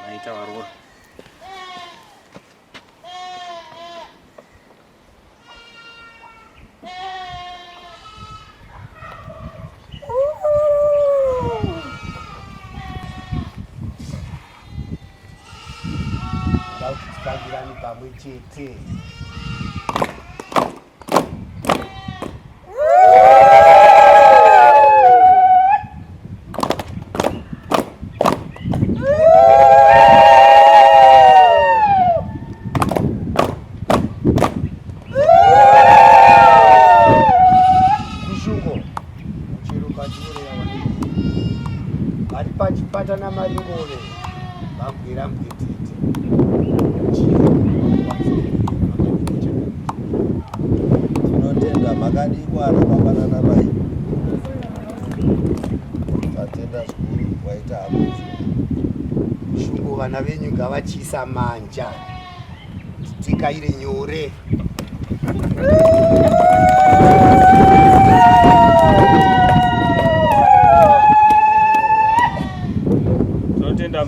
Naita warur. Kagirani pamwe chete. Pata na maringole bagwira mbwitete tinotenda makadikwa anopambana nabai tatenda zvikuru waita hakuzo shungu vana venyu ngavachisa manja tikaire nyore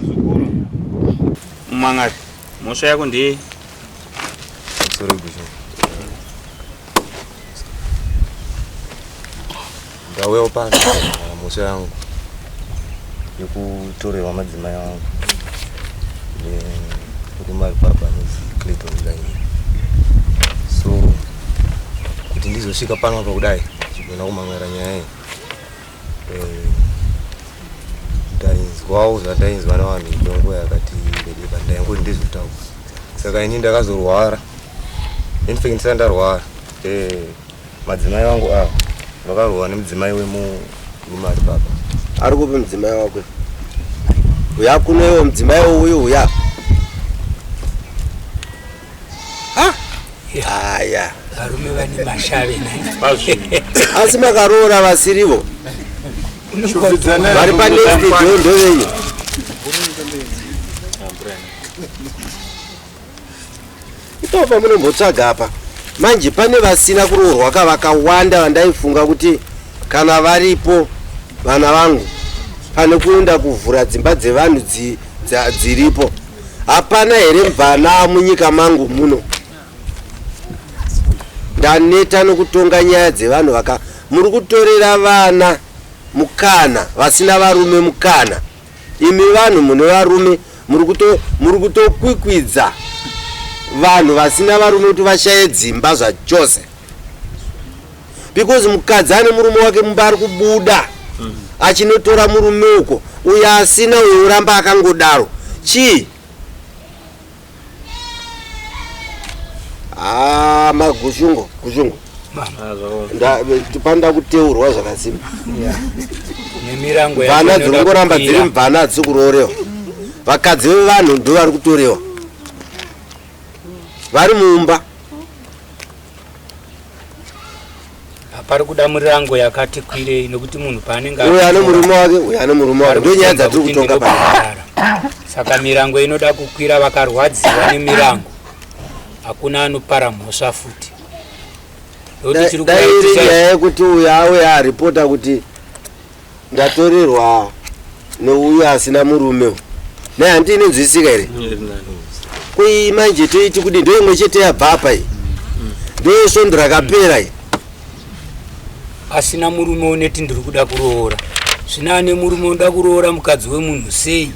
Mzukuru Mangati mosha yako ndiye sorry busho ndawewo pasi mosha yangu yekutorewa madzimai wangu nekumari parbanisi Clayton Line. So kuti ndizosvika pano apa kudai chigona kumangara nyaya ndainzwawo zvandainzwa navanhu ndongo yakati bereka ndaingoti ndizotaura saka ini ndakazorwara infect ndisati ndarwara madzimai vangu ava vakarwara nemudzimai wemurume ari baba ari kupi mudzimai wako uya kunoiwo mudzimai uyu uya haya varume vane mashave asi makaroora vasirivo vari panext dhondo venyu itopa munombotsvaga apa manje pane vasina kuroorwa kavakawanda vandaifunga kuti kana varipo vana vangu pane kuenda kuvhura dzimba dzevanhu dziripo hapana here mvana munyika mangu muno ndaneta nokutonga nyaya dzevanhu muri kutorera vana mukana vasina varume mukana imi vanhu mune varume muri kutokwikwidza vanhu vasina varume kuti vashaye dzimba zvachose because mukadzi ane murume wake mumba ari kubuda achinotora murume uko uyo asina uyo uramba akangodaro chii magushungo panda kuteurwa zvakasimba vana dzirongoramba dziri mvana hadzisi kuroorewa vakadzi vevanhu ndo vari kutorewa vari mumba pari kuda murango yakati kwirei nokuti munhu paanenge uyo ane murume wake uyo ane murume wake ndo nyaya dzatiri kutonga pa saka mirango inoda kukwira vakarwadziwa nemirango hakuna anopara mhosva futi dai iri nyaya yekuti uyo auye aripota kuti ndatorerwa neuyo asina murume naye handini nzwisika here kui manje toiti kuti ndo imwe chete yabva apa iyi ndo svondo rakapera iyi asina murume uneti ndiri kuda kuroora Zvinane murume unoda kuroora mukadzi wemunhu sei?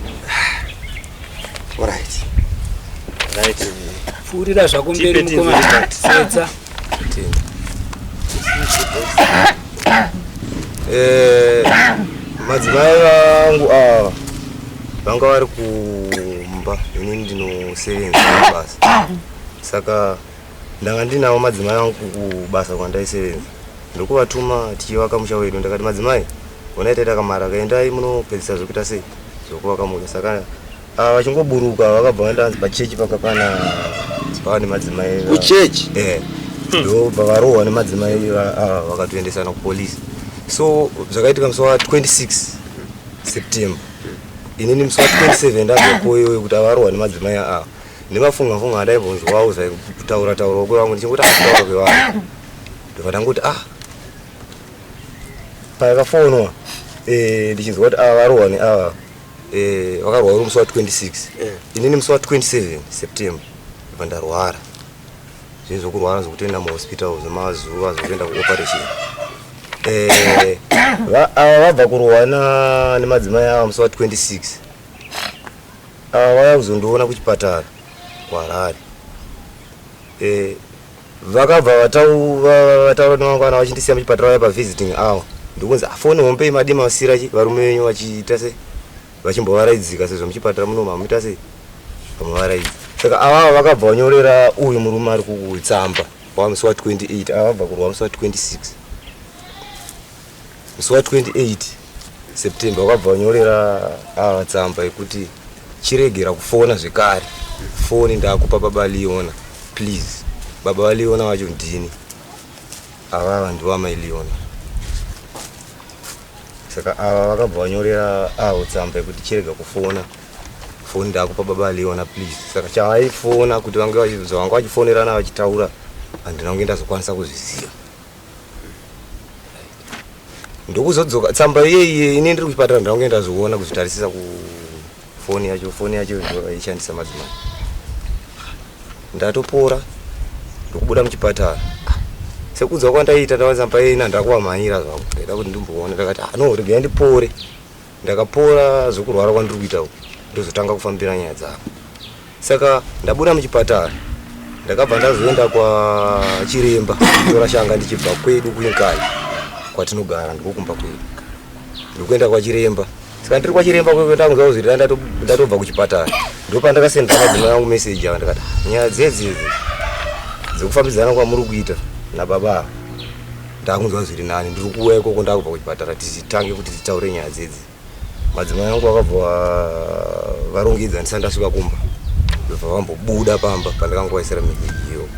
Alright. Pfuurira zvako mberi mukomana. Setsa. Madzimai vangu ava vanga vari kumba, ini ndinosevenza basa. Saka ndanga ndinawo madzimai vangu kubasa kwandaisevenza. Ndokuvatuma tichivaka musha wedu. Ndakati madzimai, ona itaita kamara kaendai munopedzisa zvokuita sei zvokuvaka musha. Saka vachingoburuka vakabva vandanzi pachechi pakapana nemadzimai Kuchechi? ndobva varohwa nemadzimai vakatoendesana kupolisi. So zvakaitika musi wa 26 September. Inini musi wa 27 ndabvekoyo wekuti avarohwa nemadzimai ava. Ndemafunga adaibvunzwawo kutaura kwevangu ndichingoti akutaura kwevanhu. Ndobva ndangoti pakafonwa ndichinzwa kuti varohwa neava vakarohwa uri musi wa 26. Inini musi wa 27 September ndobva ndarwara. Zvinhu zvokurwara zvokutoenda muhospital zvemazuva zvokuenda kuoperation. Vabva kurohwa nemadzimai ava musi wa 26. Vaya kuzondiona kuchipatara kuHarare. Vakabva vataura nevangwana vachindisiya muchipatara vaya pavisiting avo. Ndokunzi foni hombei madima vasira varume venyu vachiita sei vachimbovaraidzika sezvo muchipatara munoma muita sei vamuvaraidzi. Saka avava vakabva vanyorera uyu murume ari kutsamba wamusi wa 28. Avabva kurwa musi wa 26. Musi wa 28 September vakabva vanyorera ava tsamba yekuti chiregera kufona zvekare. Foni ndakupa baba Liona, please. Baba Liona wacho ndini. Avava ndiwo amai Liona. Saka ava vakabva vanyorera avo tsamba yekuti chirega kufona. Foni ndakupa baba Liona, please. Saka chavaifona kuti vanga vachifonerana vachitaura handina kunge ndazokwanisa kuzviziva. Ndokuzodzoka tsamba iyeye ini ndiri kuchipatara ndanga ndazoona kuzvitarisisa kufoni yacho yaishandisa madzimai. Ndatopora ndokubuda muchipatara. Sekudza kwandaita ndavazamba ina ndakuwamhanyira zvangu. Ndaida kuti ndimboona ndakati no regai ndipore. Ndakapora zvokurwara kwandiri kuita uku ndozotanga kufambira nyaya dzangu. Saka ndabuda muchipatara ndakabva ndazoenda kwa chiremba kutora shanga ndichibva kwedu kunyikani kwatinogara ndikokumba kwedu. Ndokuenda kwa chiremba. Saka ndiri kwa chiremba kwekuenda kunzwa kuti ndatobva kuchipatara. Ndopandakasendera madzimai angu message ava ndakati nyaya dzedzi dzokufambidzana kwamuri kuita nababa ndakunzwa zviri nani ndiri kuuya ikoko ndakubva kuchipatara titange kuti titaure nyaya dzedzi. Madzimai angu vakabva varongedza ndisati ndasvika kumba. Ndobva vambobuda pamba pandakangovaisira message iyo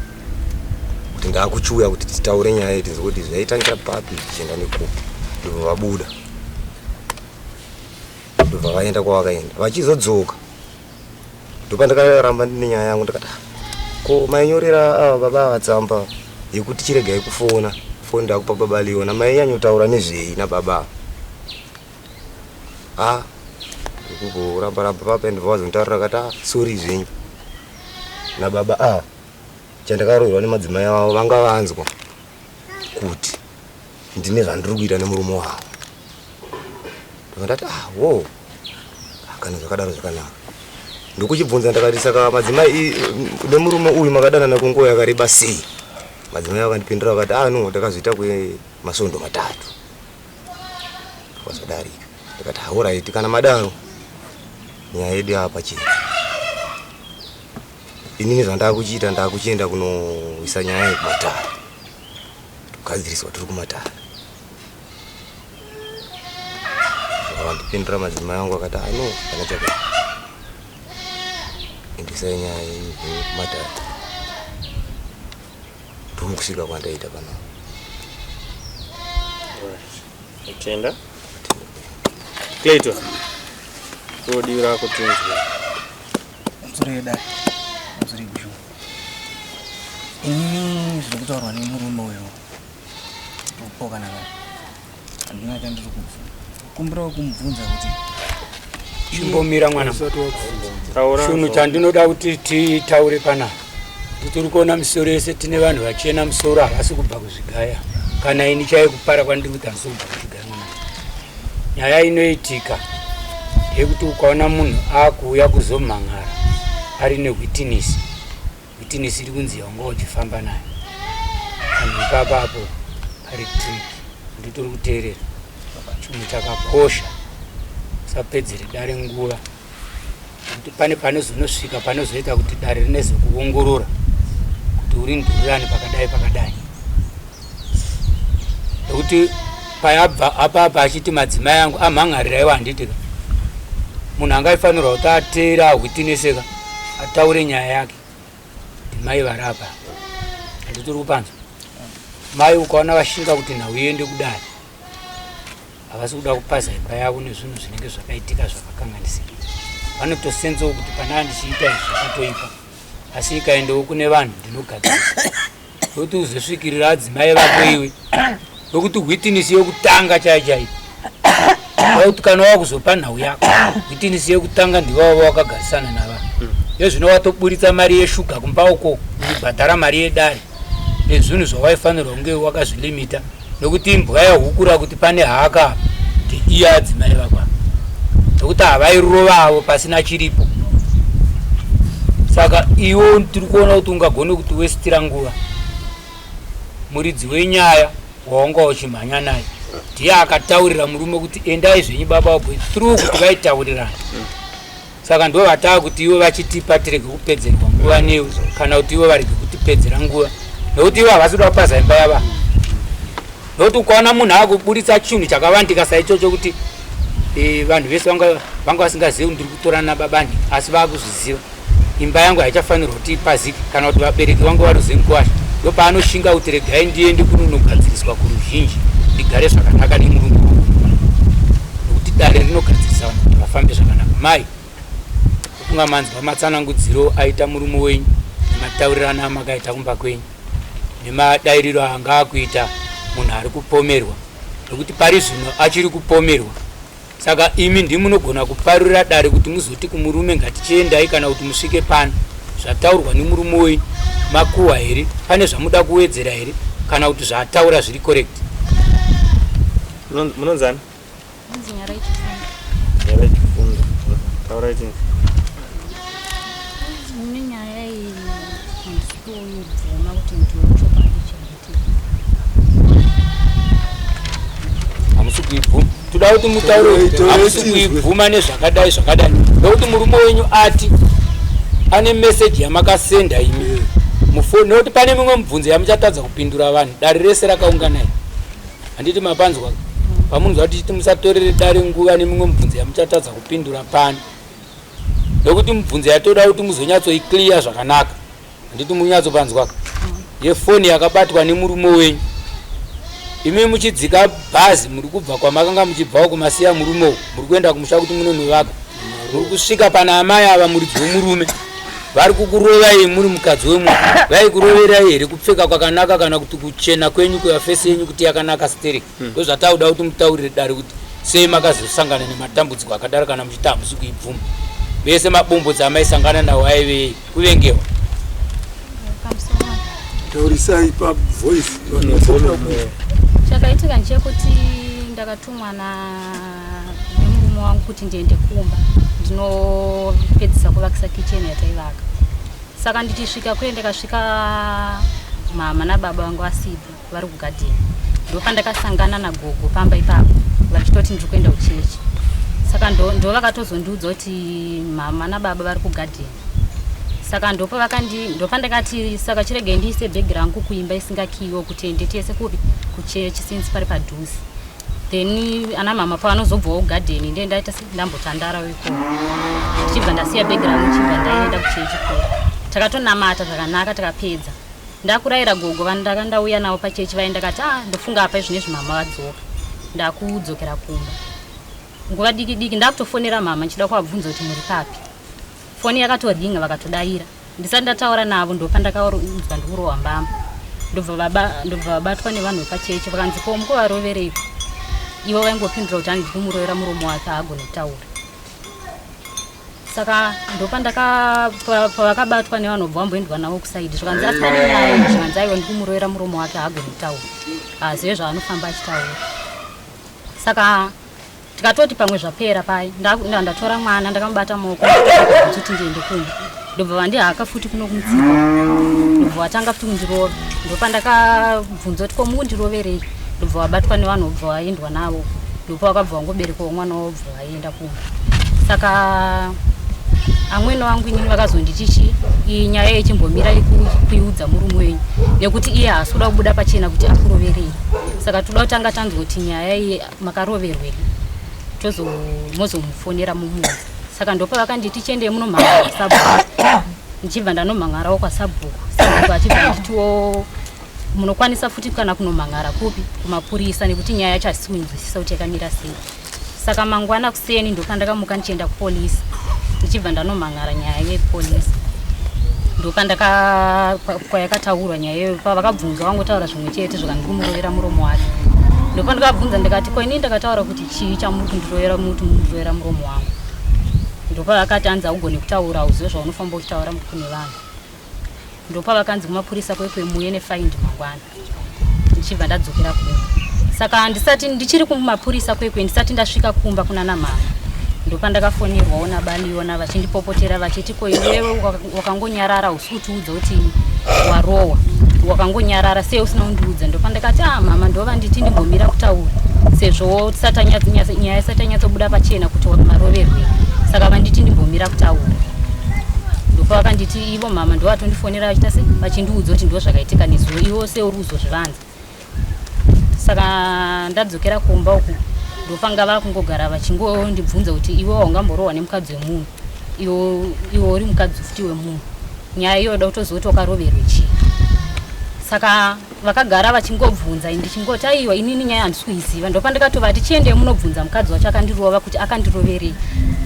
kuti ndakuchiuya kuti titaure nyaya idzi kuti zvaitangira papi tichienda nekupi. Ndobva vabuda. Ndobva vaenda kwavakaenda. Vachizodzoka ndopandakaramba ndine nyaya yangu ndakati ko mainyorera ava baba vatsamba yekuti chiregai kufona. Foni ndakupa baba Liona. Mainyanyotaura nezvei nababa? Ndikugoramba papa ndobva vazonditarira akati sorry zvenyu nababa chandakarohwerwa nemadzimai avo vanga vanzwa kuti ndine zvandiri kuita nemurume wavo. Ndakati wo kana zvakadaro zvakanaka. Ndokuchibvunza ndakati saka madzimai nemurume uyu makadanana kwenguva yakareba sei? Madzimai vakandipindura vakati no ndakazoita kwemasondo 3 kwazodarika. Ndakati alright kana madaro nyaya yedu apa chii. Inini zvandakuchiita ndakuchienda kunoisa nyaya yekumatara. Kugadziriswa tiri kumatara. Vakandipindura madzimai angu akati no kana chaka endesai nyaya yekumatara. Ndokusvika kwandaita pano. Utenda Clayton rodi rako tunzwe mzureda mzuri bisho inini zviri kutaurwa nemurume uyo upoka naka handina chandiri kukumbira kumubvunza kuti chimbomira mwana shunhu chandinoda kuti titaure panapa. Tiri kuona misoro yese tine vanhu vachena musoro havasi kubva kuzvigaya. Kana ini chai kupara kwandiri kuti handisi kubva kuzvigaya mwana. nyaya inoitika yekuti ukaona munhu akuuya kuzomhan'ara ari newitness iri kunzi yaunga uchifamba nayo anhu ipapapo pari trick nditori kuteerera chinhu chakakosha usapedzere dare nguva kuti pane panozonosvika panozoita kuti dare rineze kuongorora kuti uri ndururani pakadai nekuti payabva apapa achiti madzimai angu amhan'ariraiwo handitika munhu angaifanirwa kuti ateera ahwitineseka ataure nyaya yake kuti mai varapa handitori kupanzwa mai ukaona vashinga kuti nhau iende kudai havasi kuda kupasa imba yavo nezvinhu zvinenge zvakaitika zvakakanganisika vanotosenzawo kuti pana ndichiita izvi zvakatoipa asi ikaendewo kune vanhu ndinogadzirisa nokuti uzosvikirira adzimai vako iwe nokuti witness yekutanga chaichaipo kuti kana wakuzopa nhau yako witness yekutanga ndivavo wakagarisana navanhu yezvino watoburitsa mari yeshuga kumba uko uchibhadhara mari yedare nezvinhu zvawaifanirwa kunge wakazvilimita nokuti imbwa yahukura kuti pane haka kuti iye adzimai vako nokuti havairovavo pasina chiripo saka iwo tiri kuona kuti ungagone kuti wesitira nguva muridzi wenyaya waunga uchimhanya naye ndiye akataurira murume kuti endai zvenyu baba wabwe through kuti vaitaurirana saka ndo vataa kuti ivo vachitipa tirege kupedzerwa nguva newe kana kuti ivo varege kutipedzera nguva nokuti ivo havasi kuda kupaza imba yava nokuti ukaona munhu akuburitsa chinhu chakavandika saichocho kuti vanhu vese vanga vasingazivi ndiri kutorana nababandi asi vakuzviziva imba yangu haichafanirwa kuti ipazike kana kuti vabereki vangu varuzengwasha ndo paanoshinga kuti regai ndiende kunogadziriswa kuruzhinji ndigare zvakanaka nemurungu nokuti dare rinogadzirisa vanhu kuti vafambe zvakanaka mai kunga manzwa matsanangudziro aita murume wenyu nemataurirano amakaita kumba kwenyu nemadairiro anga akuita munhu ari kupomerwa nokuti pari zvino achiri kupomerwa saka imi ndimunogona kuparurira dare kuti muzoti kumurume ngatichiendai kana kuti musvike pano zvataurwa nemurume wenyu makuhwa here pane zvamuda kuwedzera here kana kuti zvataura zviri correct munonzani Nyara ichifundo taura chini nyaya iyi handisitoibvuma kuti ndiochopandichaitika hamusi kuibvuma toda kuti mutaure hamusi kuibvuma nezvakadai nokuti murume wenyu ati ane meseji yamakasenda imi mufoni nokuti pane mimwe mibvunzo yamuchatadza kupindura vanhu dare rese rakaunganai handiti mapanzwa pamunzwa kuti chiti musatorere dare nguva nemimwe mibvunzo yamuchatadza kupindura pano nokuti mibvunzo yatoda kuti muzonyatsoiclear zvakanaka handiti munyatsopanzwaka yefoni yakabatwa nemurume wenyu imi muchidzika bhazi muri kubva kwamakanga muchibvawo kumasiya murumewo muri kuenda kumusha kuti munonovaka muri kusvika pana amai ava muridzi wemurume vari kukurovai muri mukadzi wemwe vaikuroverai here kupfeka kwakanaka kana kuti kuchena kwenyu kwefesi yenyu kuti yakanaka stereki ndo zvatauda kuti mutaurire dare kuti sei makazosangana nematambudziko akadaro kana muchiti hamusi kuibvuma vese mabombodzi amaisangana nawo aivei kuvengewa taurisai pavoice chakaitika nchekuti ndakatumwa nemurume wangu kuti ndiende kumba ndinopedzisa kuvakisa kicheni yataivaka saka ndichisvika kure ndikasvika mama nababa vangu vasipo vari kugadheni ndopandakasangana nagogo pamba ipapo vachitoti ndiri kuenda kuchechi saka ndo vakatozondiudza kuti mama nababa vari kugadheni saka ndopandakati saka chiregai ndiise bhegi rangu kuimba isingakiyiwo kuti ende tiese kupi kuchechi since pari padhuze then ana mama pavanozobvawo kugadheni ndaita ndambotandara weko tichibva ndasiya bhegi rangu chibva ndaenda kuchechi kure takatonamata zvakanaka takapedza ndakurayira gogo vanhu ndakandauya navo pachechi vaenda kati ndofunga apa izvinezvi mama vadzoka ndakudzokera kumba nguva diki diki ndakutofonera mama nchida kuvabvunza kuti muri papi foni yakatoringa vakatodaira ndisati ndataura navo ndopandakaudzwa ndikurohwa mbamba ndobva vabatwa nevanhu vepachechi vakanzi ko mukovarovereipo ivo vaingopindura kuti handidi kumurovera muromo wake haagone kutaura saka pavakabatwa nevanhu obva vamboendwa navo kusaidi zvakanzi asina nenyaya zvakanzi aiwa ndikumurovera muromo wake haagone kutaura azive zvaanofamba achitaura saka tikatoti pamwe zvapera pai ndatora mwana ndakamubata maoko kuti ndiende kumba ndobva vandihaka futi kuno kumutsipa ndobva watanga futi kundirova ndopa ndakabvunza kuti komundiroverei ndobva wabatwa nevanhu obva waendwa navo ndopa wakabva wangoberekawo mwana wobva waenda kumba saka amweni wangu inini vakazonditichi iyi nyaya yechimbomira kuiudza murume wenyu nekuti iye haasi kuda kubuda pachena kuti akuroverei saka toda kutanga tanzwa kuti nyaya iyi makaroverwei mozomufonera mumudzi saka ndopa vakanditi chiendei munomhangara kwasabhuku ndichibva ndanomhangarawo kwasabhuku sabhuku achibva nditiwo munokwanisa futi kana kunomhangara kupi kumapurisa nekuti nyaya yacho hasisi kuinzwisisa kuti yakamira sei saka mangwana kuseni ndopa ndakamuka ndichienda kupolisi ndichibva ndanomhangara nyaya yepolisi ndopa kwayakataurwa nyaya iyoyo pavakabvunza vangotaura zvimwe chete zvakandikumurovera muromo wake ndopa ndikabvunza ndikati ko inini ndakataura kuti chii chamuri kundirovera muti mundirovera muromo wangu ndopa vakati hanzi haugoni kutaura uzive zvaunofamba uchitaura kune vanhu ndopa vakanzi kumapurisa kwekwe muye nefaindi mangwana ndichibva ndadzokera kumba saka ndichiri kumapurisa kwekwe ndisati ndasvika kumba kuna namama ndopa ndakafonerwawo nabaliona vachindipopotera vachiti ko iwewe wakangonyarara usi kutiudza kuti warowa wakangonyarara sei usina kundiudza ndopa ndakati mama ndova nditi ndimbomira kutaura sezvo nyaya isati yanyatsobuda pachena kuti maroverwe saka vanditi ndimbomira kutaura ndopa vakanditi ivo mama ndovatondifonera vachita se vachindiudza kuti ndo zvakaitika nezuvo ivo seuri kuzozvivanza saka ndadzokera kumba uku ndopanga vakungogara vachingondibvunza kuti iwe waungamborohwa nemukadzi wemunhu iwo uri mukadzi futi wemunhu nyaya iyoda kutozoti wakaroverwe chii saka vakagara vachingobvunza ndichingoti aiwa inini nyaya handisi kuiziva ndopa ndikatova tichiendei munobvunza mukadzi wacho akandirova kuti akandiroverei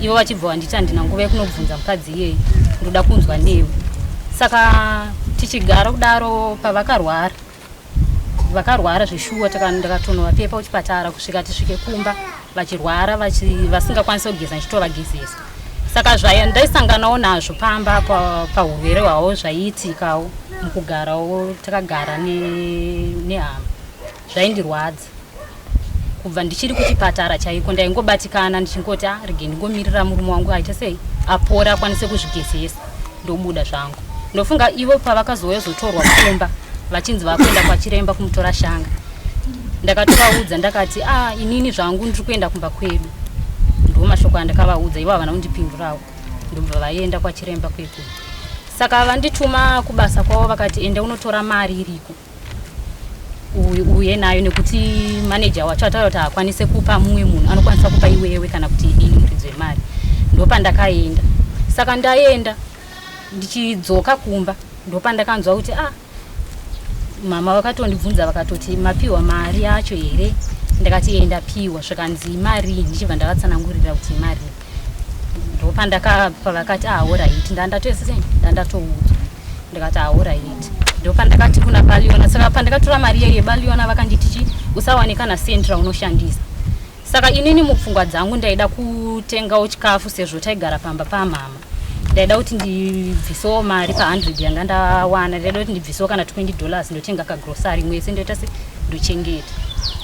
ivo vachibva vanditi handina nguva yekunobvunza mukadzi iyeye ndoda kunzwa newe saka tichigara kudaro pavakarwara zveshuwa ndakatonova kuchipatara kusvika tisvike kumba vachirwara vasingakwanisa kugeza ndichitovagezesa saka ndaisanganawo nazvo pamba paurwere hwavo zvaiitikawo mukugarawo takagara nehama zvaindirwadza kubva ndichiri kuchipatara chaiko ndaingobatikana ndichingoti rege ndingomirira murume wangu aita sei apora akwanise kuzvigezesa ndobuda zvangu ndofunga ivo pavakazouya zotorwa kumba vachinzi vakuenda kwachiremba kumutora shanga ndakatovaudza ndakati inini zvangu ndiri kuenda kumba kwedu ndo mashoko andakavaudza ivo havana kundipindurawo ndobva vaenda kwachiremba kwedu saka vandituma kubasa kwavo vakati enda unotora mari iriko uye nayo nekuti maneja wacho ataura kuti haakwanise kupa mumwe munhu anokwanisa kupa iwewe kana kuti ini muridzi wemari ndopa ndakaenda saka ndaenda ndichidzoka kumba ndopa ndakanzwa kuti mama vakatondibvunza vakatoti mapiwa mari yacho here ndakati ndapiwa zvakanzi mari ndichibva ndakatsanangurira kuti mari ndopa ndakapa vakati alright ndandatoudzwa ndakati alright ndopa ndakati kuna baliona saka pandakatora mari yebaliona vakanditi usawanika nasendra unoshandisa saka inini mupfungwa dzangu ndaida kutengawo chikafu sezvo taigara pamba pamama ndaida kuti ndibvisewo mari pa100 yanga ndawana ndaida kuti ndibvisewo kana $20 ndotenga kagrosari mwese ndoita se ndochengeta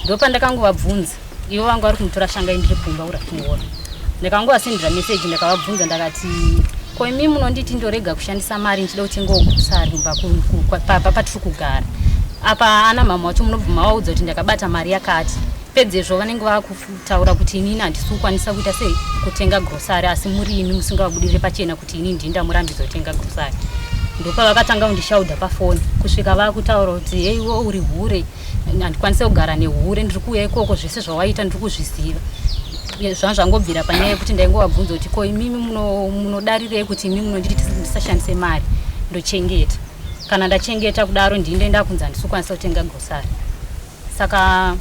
ndopa ndakangovabvunza ivo vanga vari kumutora shanga indiri kumba uratingoona ndakangovasendera meseji ndakavabvunza ndakati ko imi munonditi ndorega kushandisa mari ndichida kutengawo grosari kumba patiri kugara apa ana mama wacho munobva mavaudza kuti ndakabata mari yakati pedzezvo vanenge vakutaura kuti inini handisi kukwanisa kuita sei kutenga grosari asi muri imi musingavabudire pachena kuti inini ndini ndamurambidza kutenga grosari ndopa vakatanga kundishaudha pafoni kusvika vakutaura kuti heiwo uri hure handikwanise kugara nehure ndiri kuuya ikoko zvese zvawaita ndiri kuzviziva zvanga zvangobvira panyaya yekuti ndaingovabvunza kuti ko imimi munodarirei kuti imi munonditi ndisashandise mari ndochengeta kana ndachengeta kudaro ndinde ndakunzi handisi kukwanisa kutenga grosari saka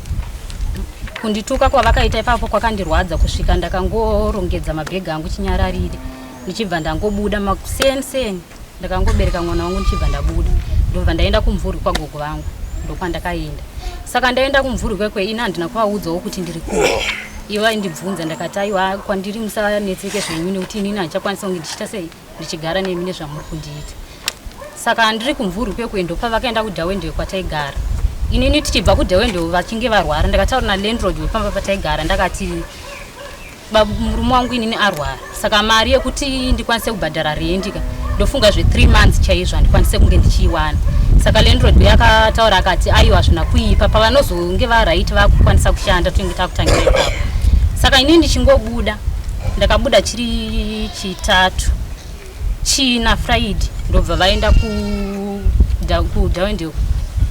kundituka kwavakaita ipapo kwakandirwadza kusvika ndakangorongedza mabhegi angu chinyararire ndichibva ndangobuda makuseni ndakangobereka mwana wangu ndichibva ndabuda ndobva ndaenda kumvuri kwagogo vangu ndopandakaenda saka ndaenda kumvuri kwekwe ina handina kuvaudzawo kuti ndiri kuda ivo vaindibvunza ndakati aiwa kwandiri musanetseke zvenyu nekuti inini handichakwanisa kunge ndichita sei ndichigara nemi nezvamuri kundiita saka ndiri kumvuri kwekwe ndopa vakaenda kudhawendeo kwataigara inini tichibva kudhawendeo vachinge varwara ndakataura nalandlord wepamba pataigara ndakati murume wangu inini arwara, saka mari yekuti ndikwanise kubhadhara rendi ndofunga 3 months chaizvo handikwanise kunge ndichiiwana. Saka landlord yakataura akati aiwa hazvina kuipa, pavanozonge varaiti vakukwanisa kushanda tinenge takutangira ipapo. Saka inini ndichingobuda, ndakabuda chiri chitatu, china Friday ndobva vaenda kudhawendeo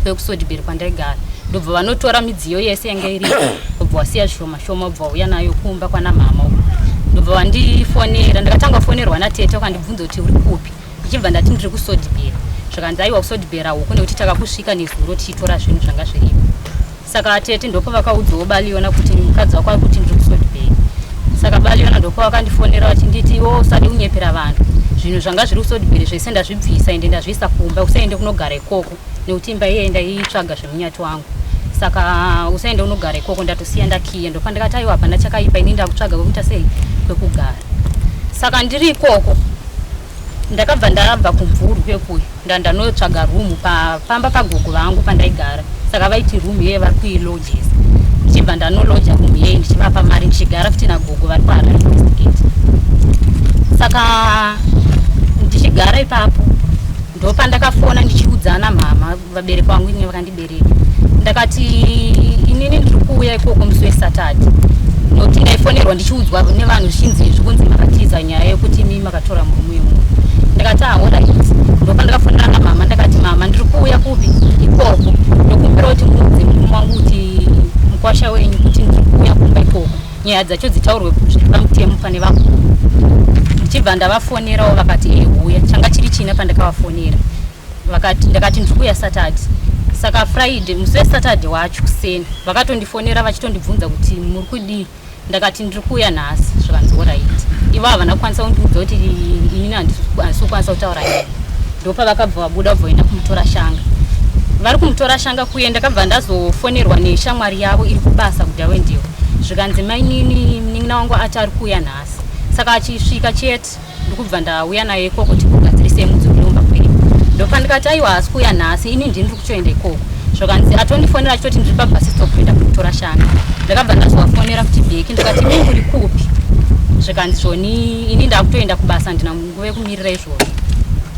kwekusodibheri kwandaigara. Ndobva vanotora midziyo yese yanga iripo, ndobva wasiya shoma shoma, ndobva uya nayo kumba kwana mama uko. Ndobva vandifonera, ndakatanga kufonerwa natete wakandibvunza kuti uri kupi, ndichibva ndati ndiri kusodibheri. Zvakanzi aiwa kusodibhera uko nekuti takakusvika nezuro tichitora zvinhu zvanga zviripo. Saka tete ndopo vakaudzawo Baliona kuti mukadzi wako ari kuti ndiri kusodibheri. Saka Baliona ndopo vakandifonera vachinditi iwo usade kunyepera vanhu, zvinhu zvanga zviri kusodibheri zvese ndazvibvisa ende ndazviisa kumba, usaende kunogara ikoko nekuti imba iye ndaitsvaga zvemunyati wangu. Saka usaende unogara ikoko, ndatosiya ndakiya. Ndopa ndikati aiwa hapana chakaipa, ini ndakutsvaga kwekuita sei kwekugara. Saka ndiri ikoko ndakabva ndabva kumvuru kwekuyo ndanotsvaga rumu pamba pagogo vangu pandaigara. Saka vaiti rumu iye vari kuilojesa, ndichibva ndanoloja rumu iye ndichivapa mari ndichigara futi nagogo vari kuharaiesgate. Saka ndichigara ipapo ndopa ndakafona ndichiudzana mama vabereki vangu inini vakandibereka, ndakati inini ndiri kuuya ikoko musi weSaturday nokuti ndaifonerwa ndichiudzwa nevanhu zvichinzi zvikunzi makatiza nyaya yekuti mimi makatora murume wemunhu. Ndakati alright. Ndopa ndakafonera namama ndakati mama ndiri kuuya kupi ikoko, ndokumbira kuti muudze murume wangu kuti mukwasha wenyu kuti ndiri kuuya kumba ikoko, nyaya dzacho dzitaurwe zviri pamutemo pane vakuru. Ndichibva ndavafonerawo vakati uya, changa chiri china pandakavafonera. Ndakati ndiri kuuya Saturday. Saka Friday musi weSaturday wacho kuseni vakatondifonera vachitondibvunza kuti muri kudii. Ndakati ndiri kuuya nhasi. Zvakanzi alright. Ivo havana kukwanisa kundiudza kuti inini handisi kukwanisa kutaura neni. Ndopa vakabva vabuda voenda kumutora Shanga. Vari kumutora Shanga kuye ndakabva ndazofonerwa neshamwari yavo iri kubasa kudhawendeo. Zvikanzi mainini munin'ina wangu ati ari kuuya nhasi. Saka achisvika chete ndikubva ndauya naye ikoko tikugadzirise mudzikurumba kwedu. Ndopa ndikati aiwa hasi kuuya nhasi, ini ndini ndiri kutoenda ikoko. Zvakanzi atondifonera achitoti ndiri pabhasi stop kuenda kumutora Shanga. Ndakabva ndazovafonera kuti bheki, ndikati mimi muri kupi? Zvakanzi zvoni ini ndakutoenda kubasa, ndina nguva yekumirira izvozvo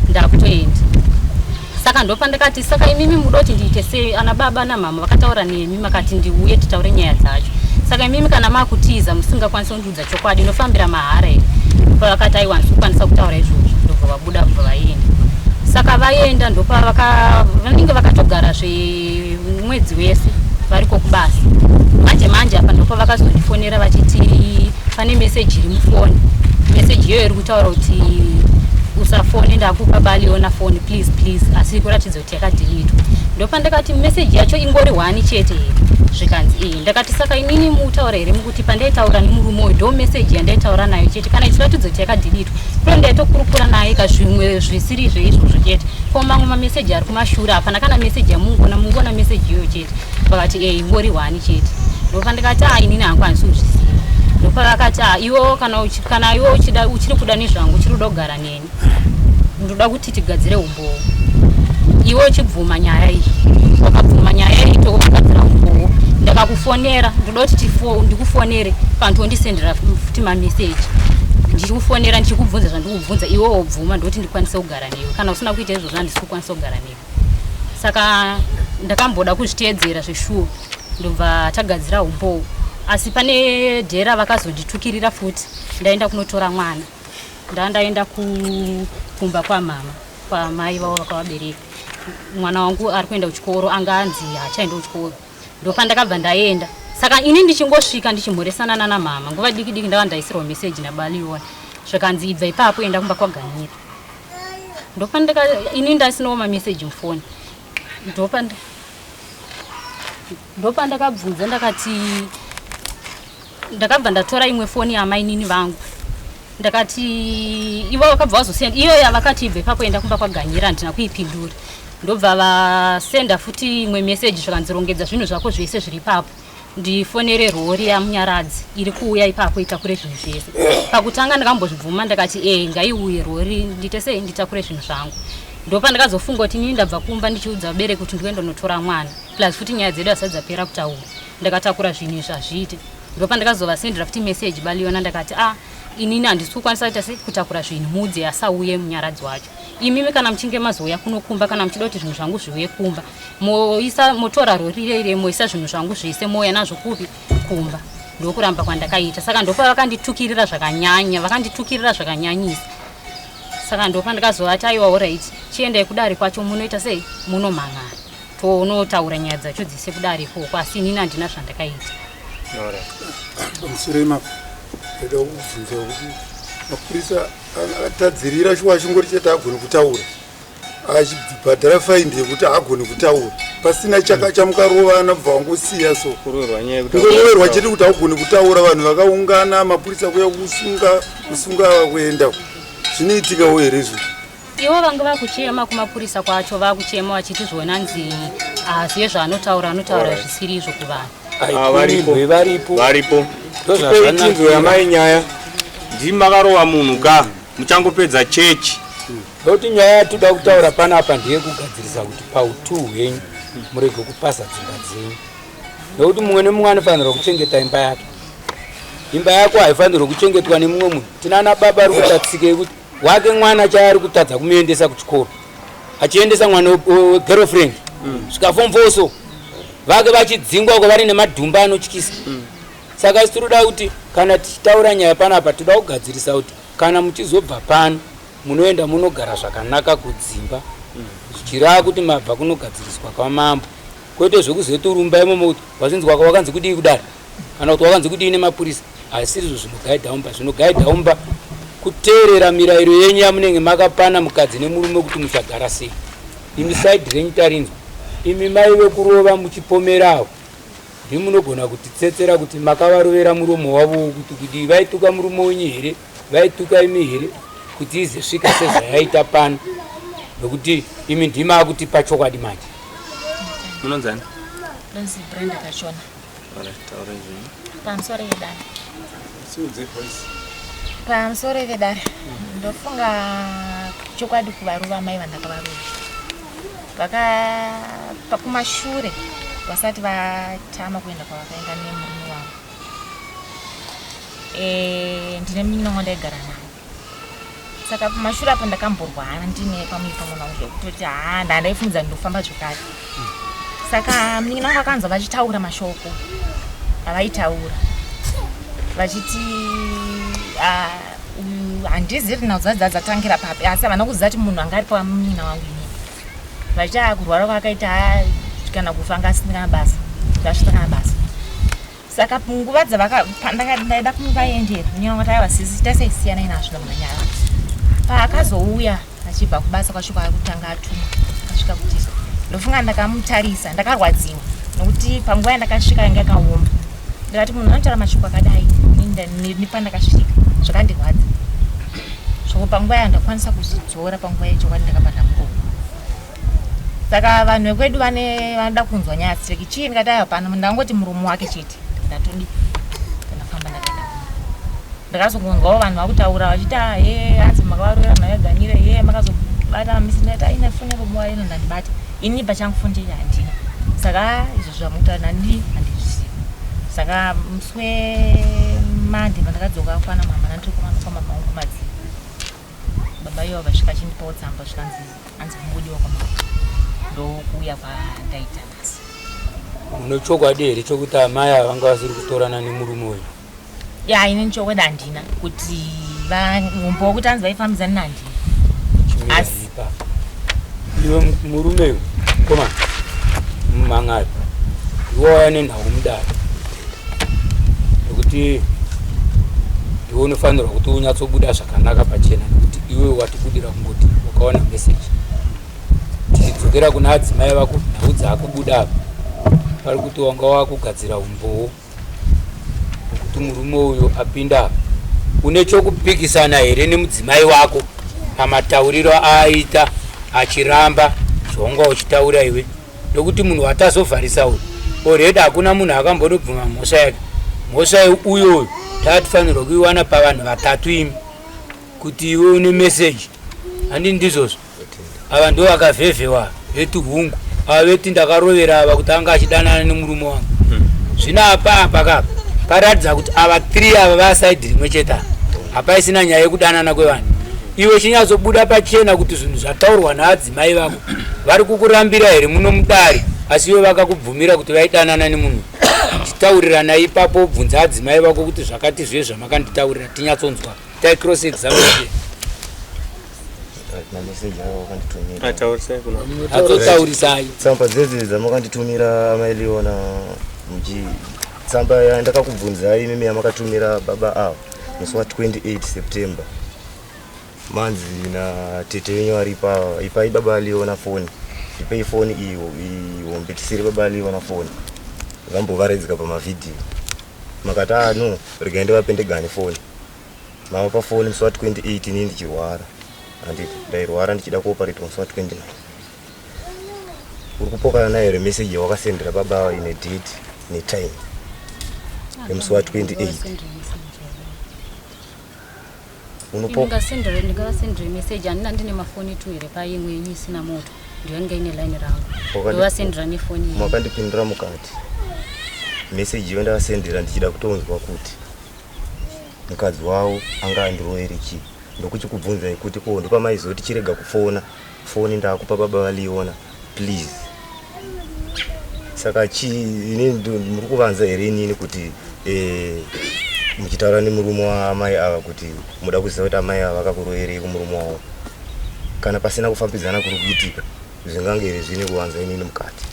ndakutoenda. Saka ndopa ndakati saka imimi muda kuti ndiite sei? Ana baba namama vakataura nemi makati ndiuye titaure nyaya dzacho. Saka imimi kana makutiza musingakwanisa kundiudza chokwadi nofambira mahara here. Vakati aiwa ndikukwanisa kutaura izvozvo. Ndobva vabuda bva vaenda. Saka vaenda ndopa vanenge vakatogara zvemwedzi wese variko kubasa. Manje apa ndopa vakazondifonera vachiti pane message iri mufoni. Message iyoyo iri kutaura kuti usafone, ndakupa Baliona phone please asi kuratidza kuti yakadelete. Ndopa ndakati message yacho ingori 1 chete here. Zvikanzi ndakati saka inini mutaura here mukuti pandaitaura nemurume uyu ndo message yandaitaura nayo chete, kana ichiratidza kuti yakadelete pro ndaitokurukura naye kazvimwe zvisiri zveizvozvo chete. Ko mamwe mamessage ari kumashure hapana kana message mungona message iyoyo chete. Vakati ingori 1 chete. Ndopa ndikati inini handikwanisi kuzvisiya. Ndopa vakati iwo kana iwo uchiri kuda nezvangu uchiri kuda kugara neni, ndoda kuti tigadzire umbowo. Iwo uchibvuma nyaya iyi, wakabvuma nyaya iyi togadzira umbowo. Ndakakufonera ndoda kuti ndikufonere pantondisendera futi mamessage. Ndichikufonera ndichikubvunza zvandikubvunza iwo wobvuma ndoti ndikwanise kugara newe, kana usina kuita izvozvo handisi kukwanisa kugara newe. Saka ndakamboda kuzviteedzera zveshuwa ndobva tagadzira umbowo. Asi pane dhera vakazonditukirira futi, ndaenda kunotora mwana. Ndaenda kumba kwa mama, kwa mai vavo vakavabereka. Mwana wangu ari kuenda kuchikoro, anga anzi hachaenda kuchikoro. Ndopa ndakabva ndaenda. Saka ini ndichingosvika ndichimhoresana nana mama, nguva diki ndava ndaisirwa message naBaliona. Zvakanzi ibva ipapo enda kumba kwaGanyira. Ndopa ini ndasinawo mamessage mufoni. Ndopa ndakabvunza ndakati ndakabva ndatora imwe foni yamainini vangu. Ndakati ivo vakabva vazosenda iyo yavakati ibve ipapo enda kumba kwaGanyira handina kuipindura. Ndobva vasenda futi imwe message zvakanzi rongedza zvinhu zvako zvese zviri ipapo. Ndifonere rori yamunyaradzi iri kuuya ipapo itakure zvinhu zvese. Pakutanga ndakambozvibvuma ndakati ngaiuye rori ndite sei nditakure zvinhu zvangu. Ndopa ndakazofunga kuti inini ndabva kumba ndichiudza vabereki kuti ndikuenda kunotora mwana. Plus futi nyaya dzedu hasati dzapera kutaura. Ndakatakura zvinhu izvi hazviite. ndopandakazovasendera futi meseji baliona ndakati inini handisi kukwanisa kutakura zvinhu mudzi asauye munyaradzi wacho. Imimi kana muchinge mazouya kunokumba kana muchida kuti zvinhu zvangu zviuye kumba motora rori rere moisa zvinhu zvangu zvise moya nazvo kupi kumba. Ndokuramba kwandakaita. Saka ndopa vakanditukirira zvakanyanyisa. Saka ndopa ndakazovati aiwa alright chiendai kudare kwacho munoita sei munomangara tonotaura nyaya dzacho dzise kudare ikoko asi inini handina zvandakaita. Pamusoro eda kubvunza kuti mapurisa akatadzirira shuwa chingori chete agoni kutaura achibhadhara faindi yekuti agoni kutaura pasina chamukarovana bva wangosiya so kuroverwa chete kuti agoni kutaura vanhu vakaungana mapurisa kuya kusunga kuenda zvinoitikawo here izvo ivo vanga vakuchema kumapurisa kwacho vakuchema vachiti zvonanzi azive zvaanotaura zvisiri izvo kuvanhu varipo tochipeitinzo yamai nyaya ndimakarova munhu ka muchangopedza chechi ndokuti nyaya yatoda kutaura panapa ndeyekugadzirisa kuti pautu hwenyu murege kupasa dzimba dzenyu nokuti mumwe nemumwe anofanirwa kuchengeta imba yake. Imba yako haifanirwa kuchengetwa nemumwe munhu. Tinana baba ari kutatsikei kuti wake mwana chaari kutadza kumuendesa kuchikoro achiendesa mwana girlfriend svika form 4 so vake vachidzingwa uko vari nemadhumba anotyisa. Saka tinoda kuti kana tichitaura nyaya panapa toda kugadzirisa kuti kana muchizobva pano munoenda munogara zvakanaka kudzimba zvichirava kuti mabva kunogadziriswa kwamambo kwete zvekuzotorumba imomo kuti wazinzwa wakanzi kudii kudaro kana kuti wakanzi kudii nemapurisa asiri zvinogaidhaumba kuteerera mirayiro yenyu yamunenge makapana mukadzi nemurume kuti muchagara sei. Imi side renyu tarinzwa imi mai vekurova muchipomerawo ndimunogona kutitsetsera kuti makavarovera muromo wavo kuti vaituka murume wenyu here vaituka imi here kuti izesvika sezvayaita pano nokuti imi ndima akutipa chokwadi manje. Munonzani? Nansi Brenda Kachona. Pamusoro vedare. Pamusoro vedare. Ndofunga chokwadi kuvaruva mai vandakavaruva. Kumashure vasati vatama kuenda kwavakaenda nemurume wavo. Ndine minongo ndaigara nayo. Saka kumashure apo ndakamborwara ndine pamuipa mwana wangu zvekutoti ndandaifunidza ndofamba zvakare. Saka muningi vakanzwa vachitaura mashoko avaitaura vachiti handizivi nadzo dzatangira papi asi havana kuziva kuti munhu anga ari pamunina wangu inini vachita kurwara kwakaita kana kufa anga asina kana basa zvasvita kana basa. Saka nguva dzavadaida kumuvaendera muningi wangu taiva sisi tasaisiyana inazvo namanyaya paakazouya achibva kubasa kwasvika kutanga atuma akasvika kuti ndofunga ndakamutarisa ndakarwadziwa nokuti panguva yandakasvika yanga yakaoma ndikati munhu anotaura mashoko akadai nepandakasvika zvakandirwadza zvoko panguva yandakwanisa kuzidzora panguva yacho kwadi ndakabata muromo. Saka vanhu vekwedu vanoda kunzwa nyaya dzireki chii ndikati aiwa pano ndangoti muromo wake chete ndatodi ndakafamba ndakaenda ndakazongonzwawo vanhu vakutaura vachiti hanzi makavarovera mavaganire makazobata misinata ine fune romo ino ndandibata ini pachangu fundira handina. Saka izvo zvamutaura nandi handizvizivi. Saka musi wemande pandakadzoka kufana mama nandirikomana kwamama vangu madzii baba ivo vasvika chindipawo tsamba zvikanzi hanzi kumbudiwa kwamama ndokuuya kwandaita nhasi. Muno chokwadi here chokuti amai avanga vasiri kutorana nemurume uyu? Ya ini chokwadi handina kuti ngombo wokuti hanzi vaifambidzani nandina. Iwe murume uyu koma mumangari iwaya nenhau mudaro nokuti iwe unofanirwa kuti unyatsobuda zvakanaka pachena nokuti iwe watibudira kungoti wakaona meseji tichidzokera kuna adzimai vako nhau dzakubuda apa pari kuti wanga wakugadzira umbowo nokuti murume uyu apinda apa une chokupikisana here nemudzimai wako pamatauriro aaita achiramba zvonga uchitaura iwe nokuti munhu watazovharisa uyu already hakuna munhu akambonobvuma mhosva yake. Mhosva uyoyo taatifanirwa kuiwana pavanhu vatatu imi kuti iwe une meseji handii ndizvozvo. Ava ndo vakavhevhewa vetuhungu ava veti ndakarovera ava kuti anga achidanana nemurume wangu zvino apa kapa paratidza kuti ava 3 ava vasaidhi rimwe chete hapaisina nyaya yekudanana kwevanhu. Iwe chinyatsobuda pachena kuti zvinhu zvataurwa naadzimai vako vari kukurambira here muno mudare, asi iwe vakakubvumira kuti vaidanana nemunhu. Titaurirana ipapo, bvunza adzimai vako kuti zvakati zve zvamakanditaurira tinyatsonzwa. Tai cross examination. Atotaurisai tsamba dzedzi dzamukanditumira amailiona tsamba yandakakubvunzai mimi yamakatumira baba avo musi wa 28 September manzi na tete wenyu aripa ipai baba aliona foni ipei foni iyo iwombetisire baba aliona foni vambovaredzika pamavidhiyo makati no regaende vapendegane foni mama pa foni musi wa 28 ini ndichirwara anditi ndairwara ndichida kuoperate musi wa 29 uri kupokana nayo message yawakasendera baba ine date ne time musi wa 28 ndingasendere message andina ndine mafoni tu here paimwe yenyu isina moto ndiyanga ine line rangu ndovasendera nefoni mwakandipindura mukati message iyo ndavasendera ndichida kutonzwa kuti mukadzi wavo anga andiroere chii ndokuchikubvunzai kuti ko ndopamaizoti chirega kufona foni ndakupa baba valiona please. Saka ini muri kuvanza here inini kuti muchitaura nemurume waamai ava kuti muda kuziva kuti amai ava vakakuroerei kumurume wavo kana pasina kufambidzana kuri kuitika zvingange here zvine kuvanza inini mukati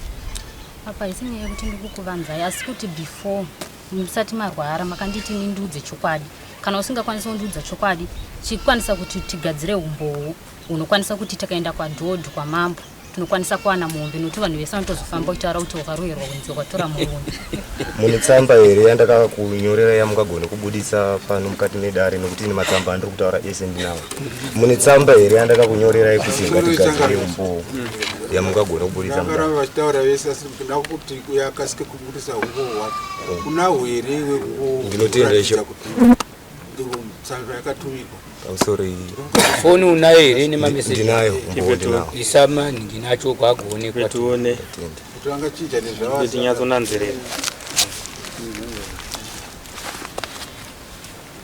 apa isini yekuti ndikukuvanzai asi kuti before musati marwara makanditi nindiudze chokwadi kana usingakwanisa kundiudza chokwadi chikwanisa kuti tigadzire umbowo unokwanisa kuti takaenda kwadhodhi kwamambo tunokwanisa kuwana mombe nokuti vanhu vese vanotozofamba kutaura kuti wakaroerwa wenzi wakatora murume. Mune tsamba here yandakakunyorera yamukagona kubudisa pano mukati medare nokuti ine matsamba andiri kutaura ese ndinawo. Mune tsamba here yandakakunyorerai kuti ngatigadzire umbowo yamukagona kubudisa mudare. Vachitaura vese asi kuda kuti uyakasike kubudisa umbowo wako. Unawo here iwe umbowo? Ndinotenda izvo. Tsamba yakatumikwa. Sorry. Foni unayo here nemameseji? Ndinayo umbowo. Isama ndinacho kwakuonekwa tuone. Kutanga chicha nezvava. Kuti nyatsonanzirira.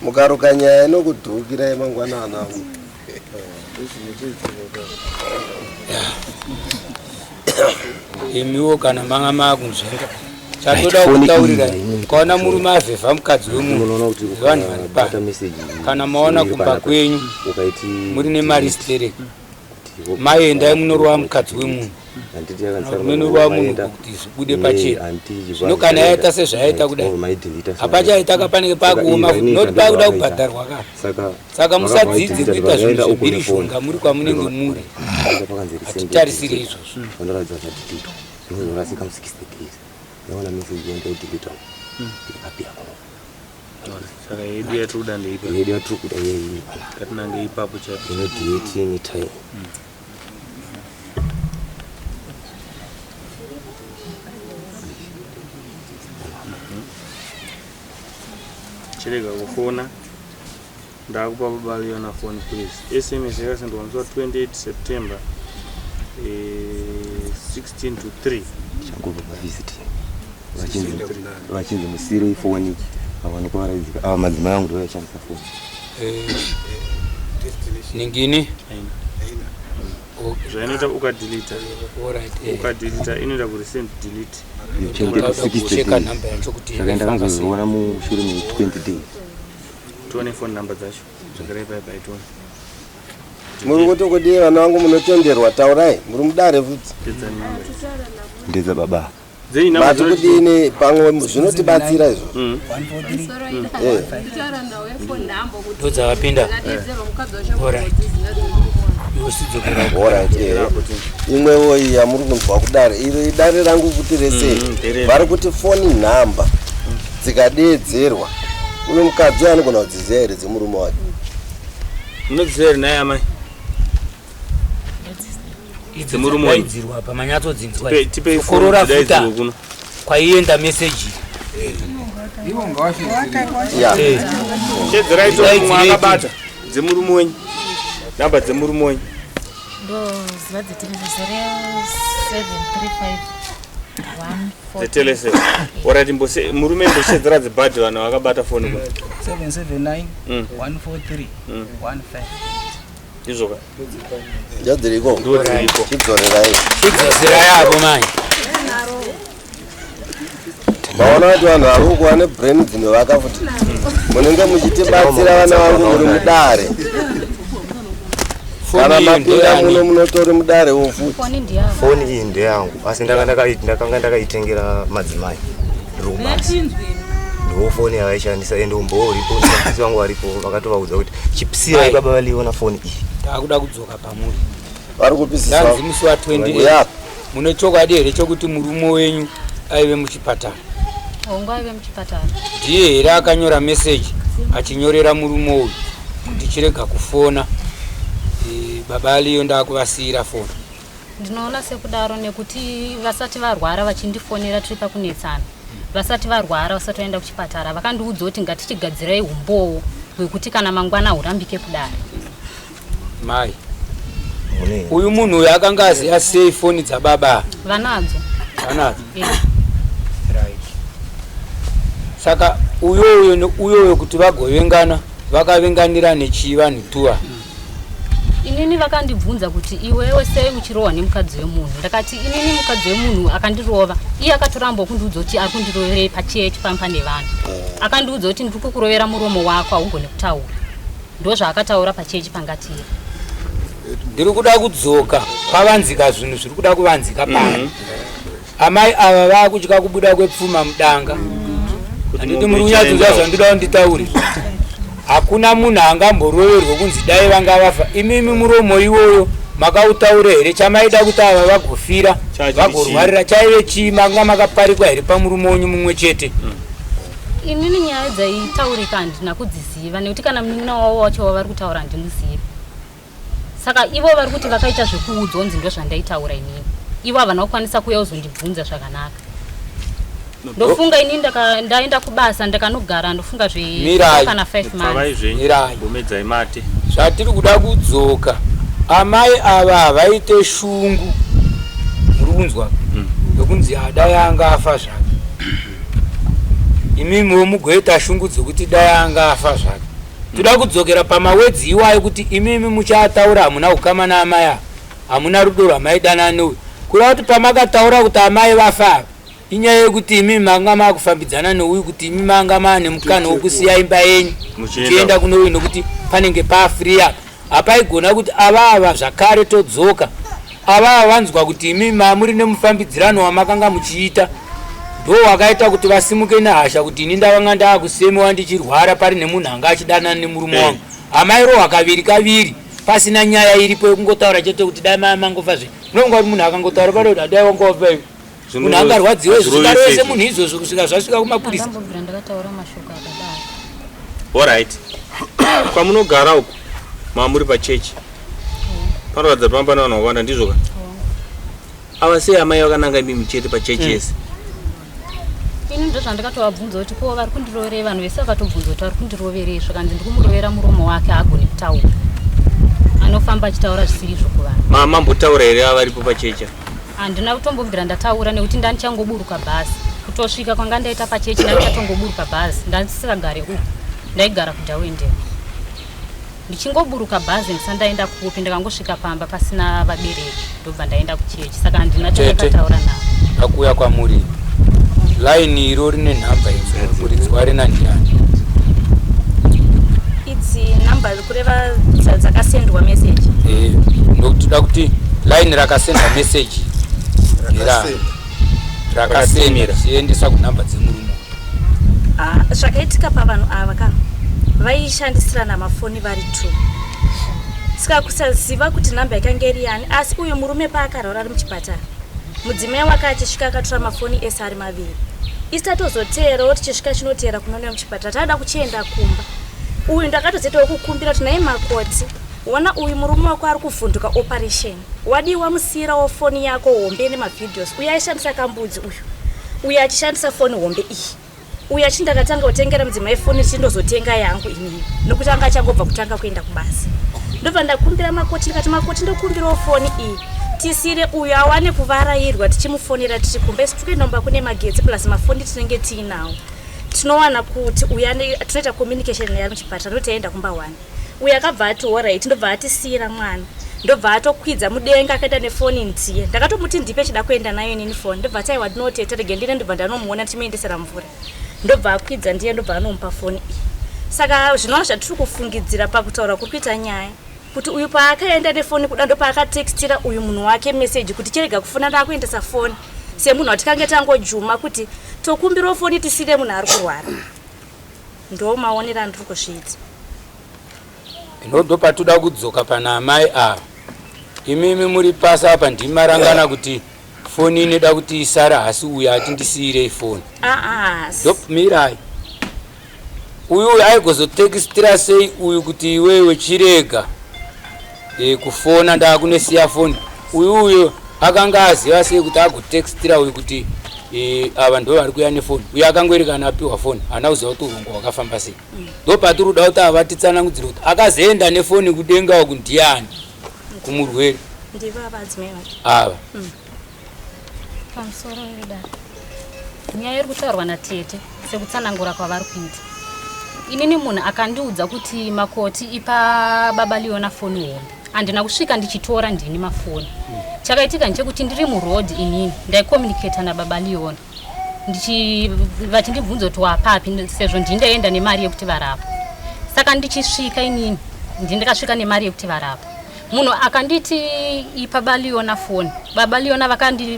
Mukaruka nyaya inokudhukirai mangwanana. Imiwo kana manga makunzvenga. Chatoda kutaurira kaona murume avhevha mukadzi wemunhu vanhu vari pano kana maona kumba kwenyu muri nemari stereki maendai munorova mukadzi wemunhu munorova munhu kuti zvibude pachena zvino kana yaita sezvayaita kudai hapachaita kapanenge pakuoma noti pakuda kubhadharwa ka saka musadzidzi kuita zvinhu zvebhirishonga muri kwamunenge muri hatitarisire izvozvo. Naona message yenda utilita. Apia kwa. Saka yedu ya truda ndeipa. Yedu ya truda yeye. Katina ngeipa hapo chapo. Ino date any time. Chirega kufona. Ndakupa baba aliona phone please. SMS yakasendwa musi wa 28 September 16 to 3. Changuva visit. Vachinzi musire ifoni avana kuvaraidzika madzimai angu ndo vaishandisa foni ningini zvainoita ukadelita inoita kuresend delete cheka namba yacho kuti saka ndakanzozviona mushure me 20 days tuone phone number dzacho zvakaraipa paitona muri kutokodi vana vangu munotenderwa taurai muri mudare vhudzi ndedza baba bati kudini pamwe zvinotibatsira izvo ndodzavapinda imwewo iyi yamuri kunzwa kudare iro idare rangu kuti rese vari kuti foni nhamba dzikadeedzerwa uye mukadzi anogona kudziziva here dzemurume wake munodziziva here naye amai idzirwa pamanyatsodzindwa korora futa kwaienda meseji akabata dzemurume wenyu namba dzemurume wenyu ndo ziva dzetiri 0735 Zetelese. Ora timbose murume ndoshedzera dzibhadhi vanhu vakabata foni kwa 779 143 15. Izoka. Yadiriko. Ndodziriko. Chidzosera yabo manje. Maona kuti vanhu vari kuva nebrain dzinovaka futi munenge muchitibatsira vana vangu muri mudare kana mapinda muno munotori mudare wofuti. Foni iyi ndeyangu asi ndakanga ndakaitengera madzimai ndirikubasa ndiwo foni yavaishandisa ende umbowo uripo mufambisi wangu varipo vakatovaudza kuti chipisirai baba valiona foni iyi. Ndakuda kudzoka pamuri vari kupisisa ndanzi musi wa 28 mune chokwadi here chokuti murume wenyu aive muchipatara? Aive muchipatara. Ndiye here akanyora meseji achinyorera murume uyu kuti chirega kufona baba aliyo ndakuvasiyira foni. Ndinoona sekudaro nekuti vasati varwara vachindifonera tiri pakunetsana. Vasati varwara vasati vaenda kuchipatara vakandiudza kuti ngatichigadzirai umbowo hwekuti kana mangwana hurambike kudare. Mai uyu munhu uyu akanga aziva sei foni dzababa? Vanadzo. Vanadzo? Right. Saka uyoyo kuti vagovengana vakavenganira nechiva netuwa. Inini vakandibvunza kuti iwewe sei uchirohwa nemukadzi wemunhu. Ndakati inini mukadzi wemunhu akandirova. Iye akatoramba kundiudza kuti ari kundiroverei pachechi pampa nevanhu. Akandiudza kuti ndiri kukurovera muromo wako haugoni kutaura. Ndozvaakataura pachechi pangatiye. Ndiri kuda kudzoka pavanzika zvinhu zviri kuda kuvanzika pano. Amai ava vakutya kubuda kwepfuma mudanga. Handiti muri kunyadzudza zvandinoda kunditaurira. Hakuna munhu angamboroverwa kunzi dai vanga vafa. Imimi muromo iwoyo makautaura here chamaida kuti ava vagofira vagorwarira chaive chii manga makaparikwa here pamurume wenyu mumwe chete? Inini nyaya dzaitaurika handina kudziziva nekuti kana munina wavo wacho wavari kutaura handimuzivi. Saka ivo vari kuti vakaita zvekuudzwa nzi ndozvandaitaura inini. Ivo havana kukwanisa kuuya kuzondibvunza zvakanaka. Ndofunga inini ndaenda kubasa ndakanogara ndofunga kana 5 months. Mirai bomedzai mate. Zvatiri kuda kudzoka. Amai ava havaite shungu. Muri kunzwa? Yokunzi dai anga afa zvake. Imimiwo mugoita shungu dzokuti dai anga afa zvake. Toda kudzokera pamawedzi iwayo kuti imimi muchataura hamuna ukama naamai ava. Hamuna rudo rwamaidana neuyu. Kureva kuti pamakataura kuti amai vafa inyaya yekuti imimi manga makufambidzana neuyu kuti imimi manga maane mukana wokusiya imba yenyu muchienda kuno uyu nokuti panenge pafree apa. Hapaigona kuti avava zvakare todzoka. Avava vanzwa kuti imimi mamuri nemufambidzirano wamakanga muchiita. Ndo wakaita kuti vasimuke nehasha kuti ini ndavanga ndaakusemewa ndichirwara pari nemunhu anga achidanana nemurume wangu. Amairo wakaviri kaviri pasina nyaya iripo yekungotaura chete kuti dai mai mangofa zve. Unonga kuti munhu akangotaura pari kuti dai wangofa iwe. Munhu angarwadziwe zvisvika rose munhu izvozvo kusvika zvasvika kumapurisa. Ndakataura mashoko akadaro. Alright. Kwamunogara uku mamuri pachechi. Panoratidza pamba navanhu vakawanda ndizvo ka? Ava sei amai vakananga imimi chete pachechi yese? Ini ndozvandakatovabvunza kuti ko vari kundiroverei vanhu vese vakatobvunza kuti vari kundiroverei zvakanzi ndiri kumurovera muromo wake haagoni kutaura. Anofamba achitaura zvisirizvo kuvanhu. Mambotaura here avaripo pachechi? Handina kutombobvira ndataura nekuti ndandichangoburuka bhazi. Kutosvika kwanga ndaita pachechi ndandichangoburuka bhazi. Ndandisingagare uku. Ndaigara kuDhawende. Ndichingoburuka bhazi ndisandaenda kupi ndakangosvika pamba pasina vabereki ndobva ndaenda kuchechi. Saka handina chakataura navo. Akuya kwamuri. Line iro rine nhamba yekuridzwa rina ndiani? Idzi nhamba kureva dzakasendwa message. Ndokutoda kuti line rakasenda message rakasendera chiendesa kunhamba dzemurume. Zvakaitika pavanhu ava ka vaishandisirana mafoni vari 2. Saka kusaziva kuti nhamba yakanga iri yani asi uyu murume paakarwara ari muchipatara. Mudzimai wake achisvika akatora mafoni ese ari maviri. Isatozoteera kuti chisvika chinoteera kunoenda muchipatara taada kuchienda kumba. Uyu ndakatozoitawo kukumbira kuti naye makoti wona uyu murume wako ari kuvhunduka operation. Wadiwa musira wa foni yako hombe nemavideos. Uyu aishandisa kambudzi uyu. Uyu achishandisa foni hombe iyi. Uyu achindakatanga kutengera mudzimai foni chindozotenga yangu inini. Nokuti anga achangobva kutanga kuenda kubasa. ndobva ndakumbira makoti ndikati makoti ndokumbirawo foni iyi tisire uyo awane kuvarairwa tichimufonera tichikumba isi tikuendomba kune magetsi plus mafoni tinenge tiinawo tinowana kuti uyo tinoita communication naye muchipatara ndotaenda kumba 1 uyo akabva ati alright ndobva atisiyira mwana ndobva atokwidza mudenga akaenda nefoni ndiye ndakatomuti ndipe chida kuenda nayo inini foni ndobva ati aiwa ndinoteta rege ndine ndobva ndanomuona timuendesera mvura ndobva akwidza ndiye ndobva anomupa foni iyi saka zvinova zvatiri kufungidzira pakutaura kuri kuita nyaya kuti uyu paakaenda nefoni kuda ndo paakatekstira uyu munhu wake meseji kuti chirega kufuna ndakuendesa foni semunhu watikange tangojuma kuti tokumbirawo foni tisire munhu ari kurwara ndo maonero andiri kuzviita ndo patoda kudzoka pana amai ava imimi muri pasi apa ndimarangana kuti foni inoda kuti isara hasi uyu atindisiyirei foni mirai uyu aigozotekstira sei uyu kuti iwewe chirega kufona ndakunesiya foni uyu akanga aziva sei kuti agotekstira uyu kuti ava ndo vari kuya nefoni uyu akangoerekana apiwa foni hana kuziva kuti urungu hwakafamba sei ndo patiruda kuti ava titsanangudzira kuti akazoenda nefoni kudenga uku ndiani kumurwere ava pamusoro weda nyaya iri kutaurwa natete sekutsanangura kwavari kuita inini munhu akandiudza kuti makoti ipa baba liona foni hombe handina kusvika ndichitora ndini mafoni chakaitika ndechekuti ndiri murodhi inini ndaicommunicata nababa liona vachindibvunza kuti wapapi sezvo ndindaenda nemari yekuti varapa saka ndichisvika inini ndindikasvika nemari yekuti varapa munhu akanditi ipa baba liona foni baba liona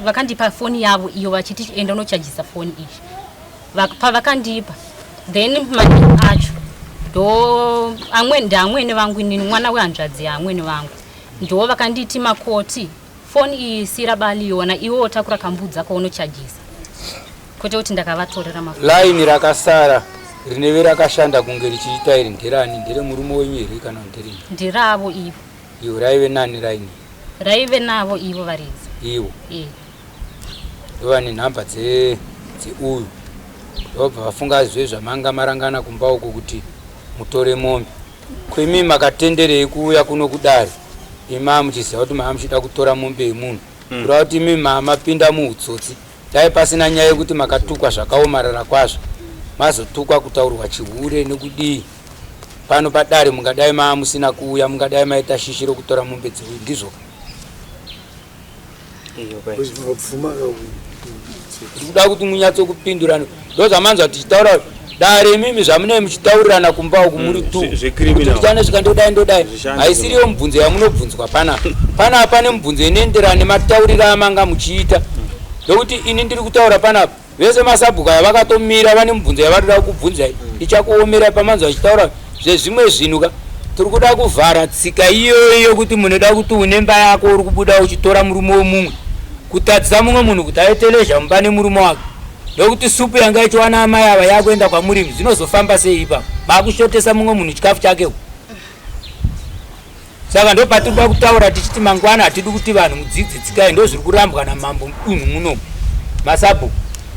vakandipa foni yavo iyo vachiti enda unochajisa foni izvi pavakandipa then mani acho ndo amweni vangu inini mwana wehanzvadzi yaamweni vangu ndo vakanditi makoti foni iyi sira bali yona iwe otakura kambudza kaunochajisa kwete kuti ndakavatorera mafoni laini rakasara rineve rakashanda kunge richiita iri nderani ndere murume wenyu here kana nderini ndiravo ivo ivo raive nani laini raive navo ivo varidzi ivo ndovane nhamba dzeuyu ndobva vafunga zve zvamanga marangana kumba uko kuti mutore mombe kwemi makatenderei kuuya kuno kudare ima muchiziva kuti maa muchida kutora mombe yemunhu kurava kuti imi mamapinda muutsotsi dai pasina nyaya yekuti makatukwa zvakaomarara kwazvo mazotukwa kutaurwa chihure nekudii pano padare mungadai maa musina kuuya mungadai maita shishi rokutora mombe dzeuyu ndizvo ndikuda kuti munyatsokupindurana ndo zvamanzwa tichitaura dare imimi zvamunei muchitaurirana kumba uku muri tuchane zvikandodai haisiriyo mubvunzo yamunobvunzwa panapa pane mubvunzo inoenderana nematauriro amanga muchiita ndokuti ini ndiri kutaura panapa vese masabhuka yavakatomira vane mubvunzo yavatoda kubvunzai ichakuomera pamanzwa achitaura zvezvimwe zvinhu ka tiri kuda kuvhara tsika iyoyo kuti munoda kuti unemba yako uri kubuda uchitora murume womumwe kutadzisa mumwe munhu kuti aitelezha mumba nemurume wake ndokuti supu yanga ichiwana amai ava yakuenda kwamurimi zvinozofamba sei ipapo vakushotesa mumwe munhu chikafu chake saka ndo patinoda kutaura tichiti mangwana hatidi kuti vanhu mudzidzi tsikai ndo zviri kurambwa namambo mudunhu muno masabhuku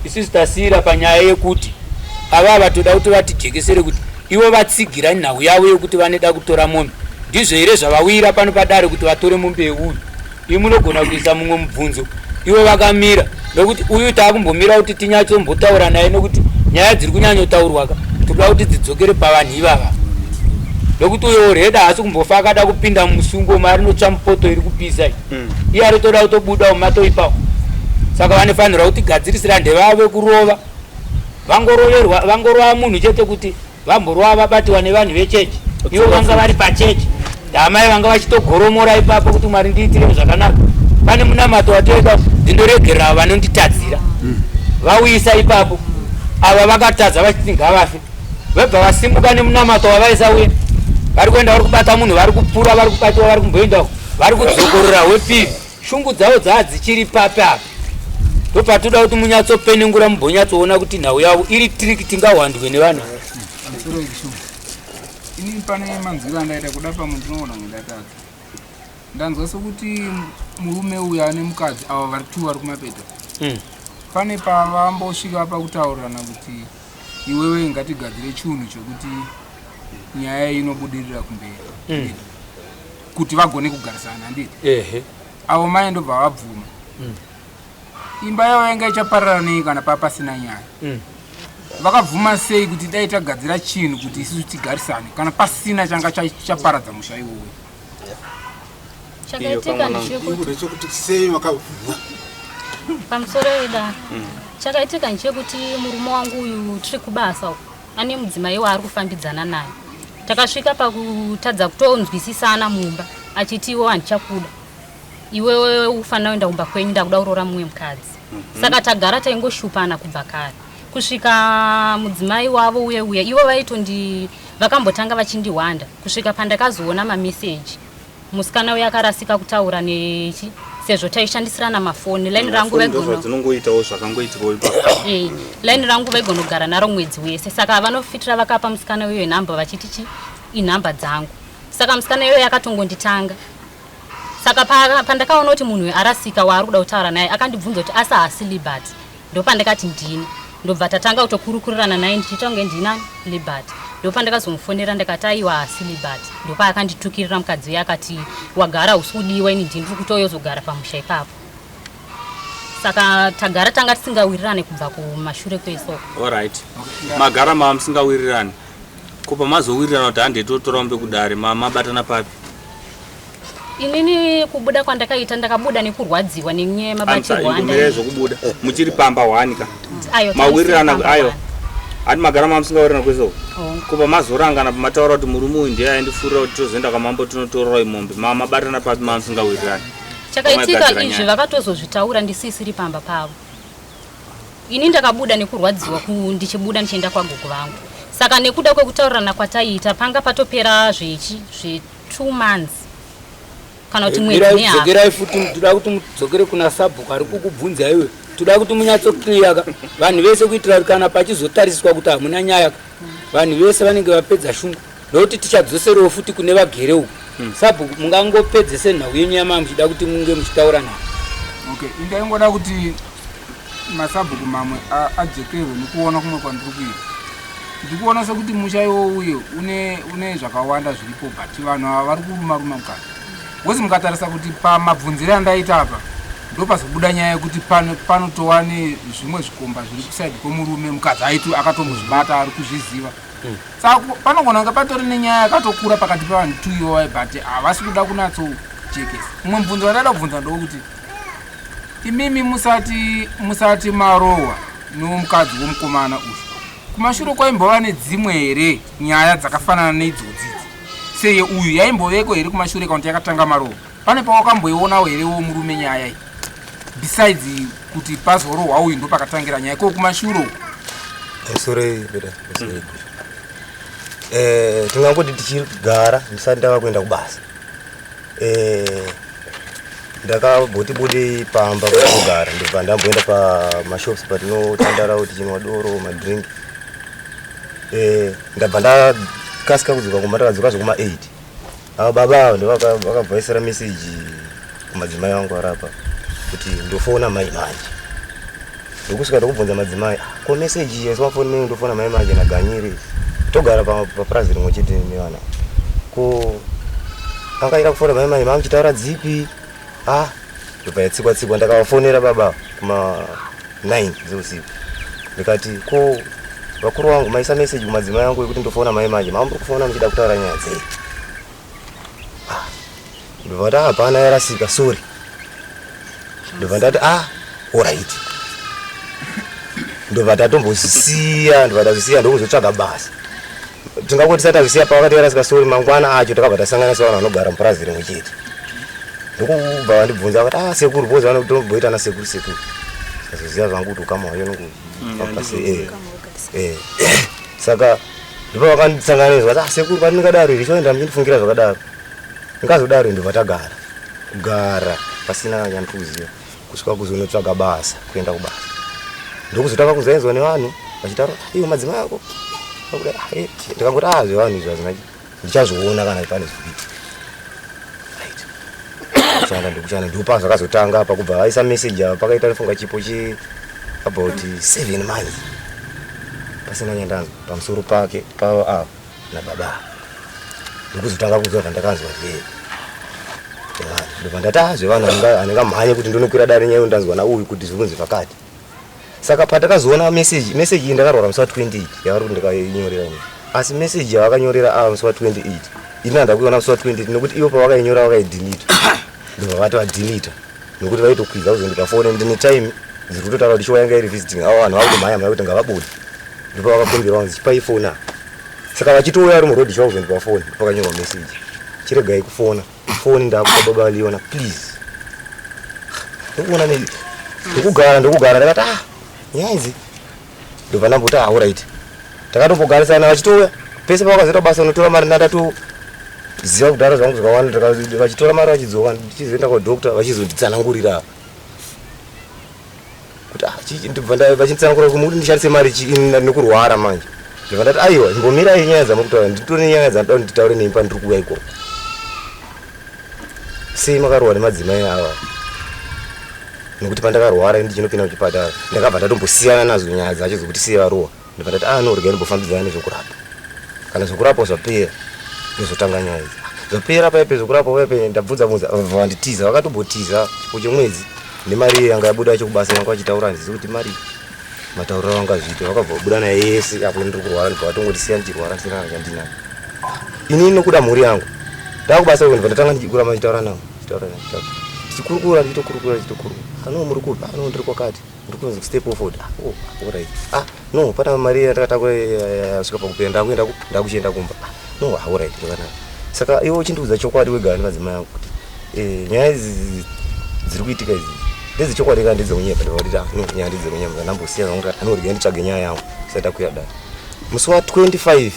isusu tasiyira panyaya yekuti avava toda kuti vatijekesere kuti ivo vatsigira nhau yavo yekuti vanoda kutora mombe ndizvo here zvavawira pano padare kuti vatore mombe yeuyu ii munogona kuisa mumwe mubvunzo ivo vakamira nokuti uyu taakumbomira kuti tinyatsombotaura naye nokuti nyaya dziri kunyanyotaurwaka tinoda kuti dzidzokere pavanhu ivava nokuti uyo reda haasi kumbofa akada kupinda mumusungo mari notsva mupoto iri kupisa iye aritoda kutobuda mumato ipawo saka vanofanirwa kuti gadzirisira ndevave kurova vangorova munhu chete kuti vamborova vabatiwa nevanhu vechechi ivo vanga vari pachechi damai vanga vachitogoromora ipapo kuti mwari ndiitire zvakanaka pane munamato watoita ndindoregerera vanonditadzira vauyisa ipapo ava vakatadza vachiti ngavafe vebva vasimbuka nemunamato wavaisa uye vari kuenda vari kubata munhu vari kupfuura vari kubatiwa vari kumboendawo vari kudzokorora wepiri shungu dzavo dzava dzichiri papi apa ndopatoda kuti munyatsopenengura mumbonyatsoona kuti nhau yavo iri triki tingahwandwe nevanhu ini pane manzwiro andaita kuda pamwe ndinoona ngendatadza ndanzwa sokuti murume uyu ane mukadzi ava vari tu vari kumapeta pane pavambosvika pakutaurirana kuti iwewe ngatigadzire chiunhu chokuti nyaya inobudirira kumberi kuti vagone kugarisana handiti ehe avo mai ndobva vabvuma imba yavo yanga ichaparara nei kana pasina nyaya vakabvuma sei kuti dai tagadzira chinhu kuti isusu tigarisane kana pasina changa chaparadza musha iwoyo chakaitika ndechekuti sei makabvuma pamusoro weda chakaitika ndechekuti murume wangu uyu tiri kubasa ane mudzimai waari kufambidzana naye takasvika pakutadza kutonzwisisana mumba achiti iwo handichakuda iwewe ufanira kuenda kumba kwenyu ndakuda kuroora mumwe mukadzi saka tagara taingoshupana kubva kare kusvika mudzimai wavo uye ivo vakambotanga vachindihwanda kusvika pandakazoona mameseji musikana uye akarasika kutaura nechi sezvo taishandisirana mafoni laini rangu vaigogara naro mwedzi wese saka vanofitira vakapa musikana uyo nhamba vachiti inhamba dzangu saka musikana uyo akatongonditanga saka pandakaona kuti munhu arasika waari kuda kutaura naye akandibvunza kuti asa hasi liberty ndopandakati ndini ndobva tatanga kutokurukurirana naye ndichiita kunge ndina liberty ndopandakazomufonera ndakati aiwa hasi liberty ndopa akanditukirira mukadzi uye akati wagara usudiwa ini ndiri kutoyozogara pamusha ipapo saka tagara tanga tisingawirirane kubva kumashure kwesoko alright magara mava musingawirirane kupa mazowirirana kuti handetotora mbe kudare mabatana papi inini kubuda kwandakaita ndakabuda nekurwadziwa nenyaya yemabatirwo andazokubuda muchiri pamba wanika mawirirana ayo ati magara mamusingawirirana kwesoko kupa mazorangana pamataura kuti murume uyu ndiye aindifurira kuti tozoenda kwamambo tinotorora imombe mabatana papi mamusingawirirana chakaitika izvi vakatozozvitaura ndisisiri pamba pavo ini ndakabuda nekurwadziwa ndichibuda ndichienda kwagogo vangu saka nekuda kwekutaurirana kwataiita panga patopera zve 2 months kana kuti mwedzi dzokerai futi toda kuti mudzokere kuna sabhuku ari kukubvunza iwe toda kuti munyatsokiriyaka vanhu vese kuitira kuti kana pachizotariswa kuti hamuna nyaya vanhu vese vanenge vapedza shungu ndokuti tichadzoserewo futi kune vagere uku sabhuku mungangopedzese nhau yenyu yama muchida kuti munge muchitaura nawo okay indaingoda kuti masabhuku mamwe ajekerwe nekuona kumwe kwandiri kuita ndikuona sekuti musha iwo uye une zvakawanda zviripo but vanhu ava vari kuruma mukati wese mukatarisa kuti pamabvunzire andaita apa ndopazobuda nyaya yekuti panotova nezvimwe zvikomba zviri kusaidi kwemurume mukadzi aitu akatombozvibata ari kuzviziva saka panogona kunge patori nenyaya yakatokura pakati pavanhu 2 iwowai but havasi kuda kunatsochekesa mumwe mubvunzo wandaida kubvunza ndokuti imimi musati marohwa nomukadzi womukomana uyu kumashure kwaimbova nedzimwe here nyaya dzakafanana neidzodzi seye uyu yaimboveko here kumashure kaunti yakatanga marohwa pane pawakamboionawo here wo murume nyaya iyi besides kuti pazorohwa uyu ndo pakatangira nyaya ko kumashure sore tingangoti tichigara ndisati ndava kuenda kubasa ndakabhotibode pamba kugara ndobva ndamboenda pamashops patinotandarawo tichinwa doro madrink ndabva ndakasika kudzoka kumba ndakadzoka zvokuma 8 ava baba ndovakabvaisira meseji kumadzimai vangu arapa kuti ndofona mai manje ndokusvika ndokubvunza madzimai ko meseji yeswafoni ndofona mai manje naganyire togara papurazi rimwe chete nevana ko angaita kufona mai manje mamuchitaura dzipi ndobva yatsikwa ndakavafonera baba kuma 9 dzeusiku ndikati ko vakuru vangu maisa meseji kumadzimai yangu yekuti ndofona mai manje mamuri kufona muchida kutaura nyaya dzei ndobva ndati hapana yarasika sorry ndobva ndati alright ndobva ndatombozisiya ndokuzotsvaga basa tingangoti satazisiya pavakati yarasika sorry mangwana acho takabva tasanganisa vanhu vanogara mupurazi rimwe chete ndokubva vandibvunza vakati sekuru bozi vanotomboita nasekuru sazoziva zvangu kuti ukamawayo nokupapase saka ndipo vakandisanganisa kuti sekuru pandingadaro iri choenda muchindifungira zvakadaro ndingazodaro ndobva tagara pasina nyandikuziva kusvika kuzonotsvaga basa kuenda kubasa ndokuzotanga kuzainzwa nevanhu vachitaura iwe madzimai ako ndikangoti zvevanhu izvo ndichazoona kana pane zvikuita kuchanda ndopa zvakazotanga pakubva vaisa meseji ava pakaita nifunga chipo about 7 months pasina nyandanzwa pamusoro pake pavo avo nababa ndokuzotanga kuzwa zvandakanzwa ndobva ndati vanhu anengamhanye kuti ndinokwira dare nyaya ndanzwa nauyu kuti zvinonzi pakati. Saka patakazoona message iyi ndakarwara musi wa28 yavari kuti ndikainyorera ini, asi message yavakanyorera ava musi wa28 ini handakuiona musi wa28 nekuti ivo pavakainyora vakaidelita ndobva vati vadelita nekuti vaitokwidza kuzondipa foni ndine time dziri kutotaura kuti show yanga iri visiting avo vanhu vakutomhanya kuti ngavabude ndipo vakakumbira vanzi chipai foni apa. Saka vachitouya ari murodhi show kuzondipa foni pakanyorwa message chiregai kufona foni ndakupa baba valiona please. Ndikuona ndokugara ndakati nyaya idzi ndobva ndamboti alright takatombogarisana vachitouya pese pavakazoita basa unotora mari ndatoziva kudhara zvangu zvakawanda vachitora mari vachidzoka ndichizoenda kwadokta vachizonditsanangurira kuti ndibva vachinditsanangurira kuti ndishandise mari nekurwara manje ndobva ndati aiwa imbomirai nyaya dzamukutaura nditore nyaya dzandoda kuti nditaure neimba ndiri kuuya ikoko. Sei makarwara nemadzimai ava? Nekuti pandakarwara ndichinopinda kuchipatara ndakabva ndatombosiyana nazo nyaya dzacho dzokuti siye varowa ndobva ndati no regai ndimbofambidzana nezvekurapa kana zvekurapa zvapera ndozotanga nyaya idzi zvapera paipe zvekurapa paipe ndabvunza vanditiza vakatombotiza chipo chemwedzi nemari yanga yabuda chokubasa yanga vachitaura ndisi kuti mari matauriro vanga zviite vakabva vabuda naye yese apo ndiri kurwara ndibva vatongotisiya ndichirwara ndisina chandinayo inini nokuda mhuri yangu ndakubasa ndibva ndatanga ndichikurama chitaura navo tichikurukura ano muri kupi ndiri kwakati ndiri kunzi step forward alright no pana mari ndakatakura yasvika pakupera ndakuchienda kumba no alright zvakanaka. Saka iwo chindiudza chokwadi wega nemadzimai angu kuti nyaya idzi dziri kuitika idzi ndedzechokwadi kana ndedzeunyepa ndikuti no nyaya ndedzeunyepa ndambosiya zvangu anoregai nditsvage nyaya yangu isati akuya dare. Musi wa 25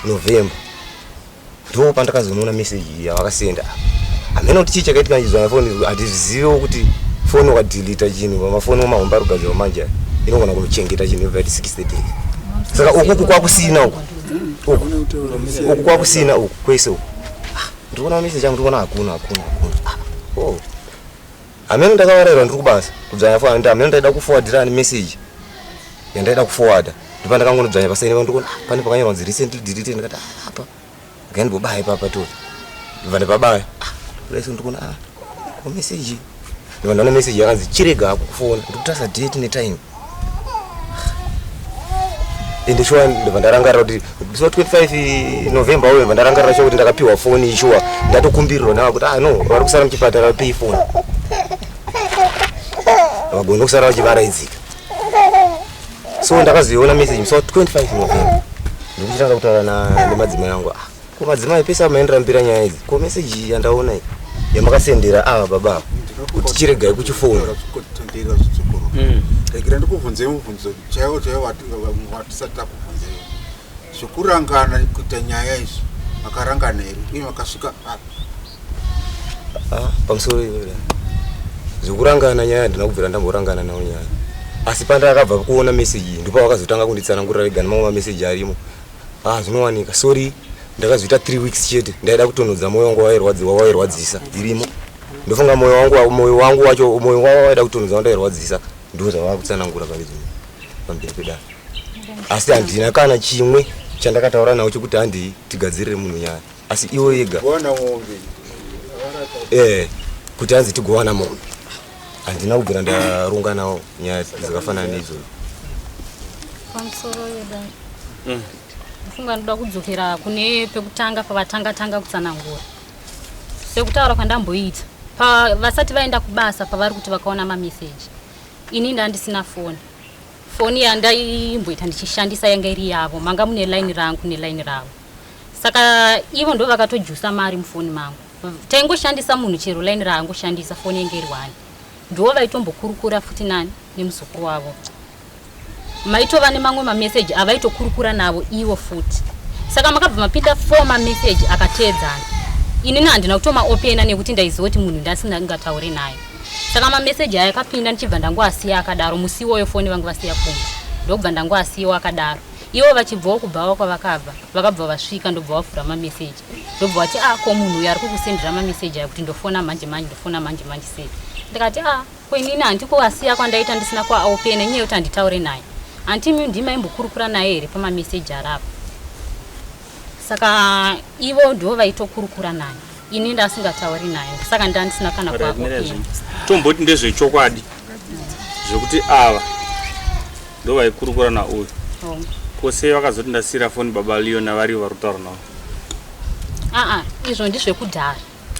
November ndo pandakazoona message yavakasenda amene kuti chii chakaitika njizwa foni hatiziviwo kuti foni wakadelita chinhu pamafoni omahomba ari kugadzirwa manje inogona kunochengeta chinhu yobva 60 days. Saka uku kwakusina uku kwakusina uku kwese uku ndikuona message yangu ndikuona hakuna amene ndakavarayirwa ndiri kubasa kudzanya foni ndi amene ndaida kuforwardira message yandaida kuforwarda ndipo ndakangonodzanya pasaini ndikuona pane pakanyorwa kunzi recently deleted ndikati apa ngandibobaya ipapa to ndibva ndipabaya lese ndikuona ko message ndibva ndaona message yakanzi chirega kufona ndikutasa date netime ende shuwa ndibva ndarangarira kuti so 25 November uye ndibva ndarangarira shuwa kuti ndakapiwa foni shuwa ndatokumbirirwa nawo kuti no vari kusara muchipatara pay phone vagona kusara vachivaraidzika. So ndakazoiona message so 25 November ndikuchitanga kutaura nemadzimai angu ko madzimai pese amaenderambira nyaya idzi ko message yandaona iyi yamakasendera ava baba kuti chiregai kuchifoni regira ndikubvunzei mubvunzo chaiwo watisati takubvunzei zvekurangana kuita nyaya izvi makarangana here uye makasvika pamusoro zvekurangana nyaya handina kubvira ndamborangana nawo nyaya asi pandakabva kuona message iyi ndipo vakazotanga kunditsanangurira rega nemamwe mameseji arimo zvinowanika sorry ndakazoita 3 weeks chete ndaida kutonhodza moyo wangu wairwadzisa irimo ndofunga moyo wangu wacho moyo wavo waida kutonhodza wandairwadzisa ndo zvavakutsanangura pamberi pedare asi handina kana chimwe chandakataura nawo chokuti handi tigadzirire munhu nyaya asi iwo yega kuti hanzi tigowana mombe handina kubvira ndarunga nawo nyaya dzakafanana neizvozvo. Pamusoro yedare funga ndoda kudzokera kune pekutanga pavatanga kutsanangura sekutaura kwandamboita vasati vaenda kubasa pavari kuti vakaona mameseji ini ndandisina foni yandaimboita ndichishandisa yanga iri yavo manga mune line rangu neline ravo saka ivo ndo vakatojusa mari mufoni mangu taingoshandisa munhu chero line raangoshandisa foni yanga iri wani ndo vaitombokurukura futi nani nemuzukuru wavo maitova nemamwe mameseji avaitokurukura navo ivo futi saka makabva mapinda 4 mameseji akateedzana inini handina kutoma opena nekuti ndaiziva kuti munhu ndasingataure naye saka mameseji aya akapinda ndichibva ndangoasiya akadaro musi iwoyo foni vangu vasiya kumba ndobva ndangoasiyiwa akadaro ivo vachibvawo kubvawo vakabva vasvika ndobva vavhura mameseji ndobva vati ko munhu uyo ari kukusendera mameseji aya kuti ndofona manje sei ndikati ko inini handikuasiya kwandaita ndisina kwaopena nyaya yekuti handitaure naye antimi ndimaimbokurukura naye here pamameseji arapo saka ivo ndo vaitokurukura naye ini ndasingatauri naye saka ndandisina kana kwakopiya tomboti ndezvechokwadi zvekuti ava ndo vaikurukura nauyu kose vakazoti ndasira foni baba Leon vari vari kutaura navo izvo ndizvekudhara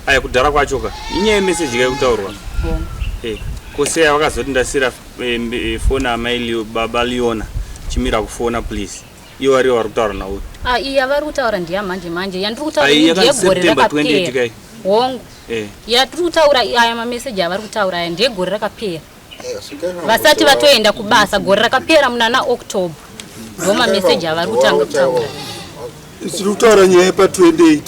aya kudhara kwachoka inyaya yemeseji kaikutaurwa kose vakazoti ndasira foni amai baba Leona chimira kufona please iyo vari vari kutaura nauyu iyi yavari kutaura ndiyamanje manje yandiri kutaura ndiyegore rakapera hongu yatiri kutaura aya mameseji avari kutaura aya ndiyegore rakapera vasati vatoenda kubasa gore rakapera muna October ndo mameseji avari kutanga kutaura tiri kutaura nyaya yepa28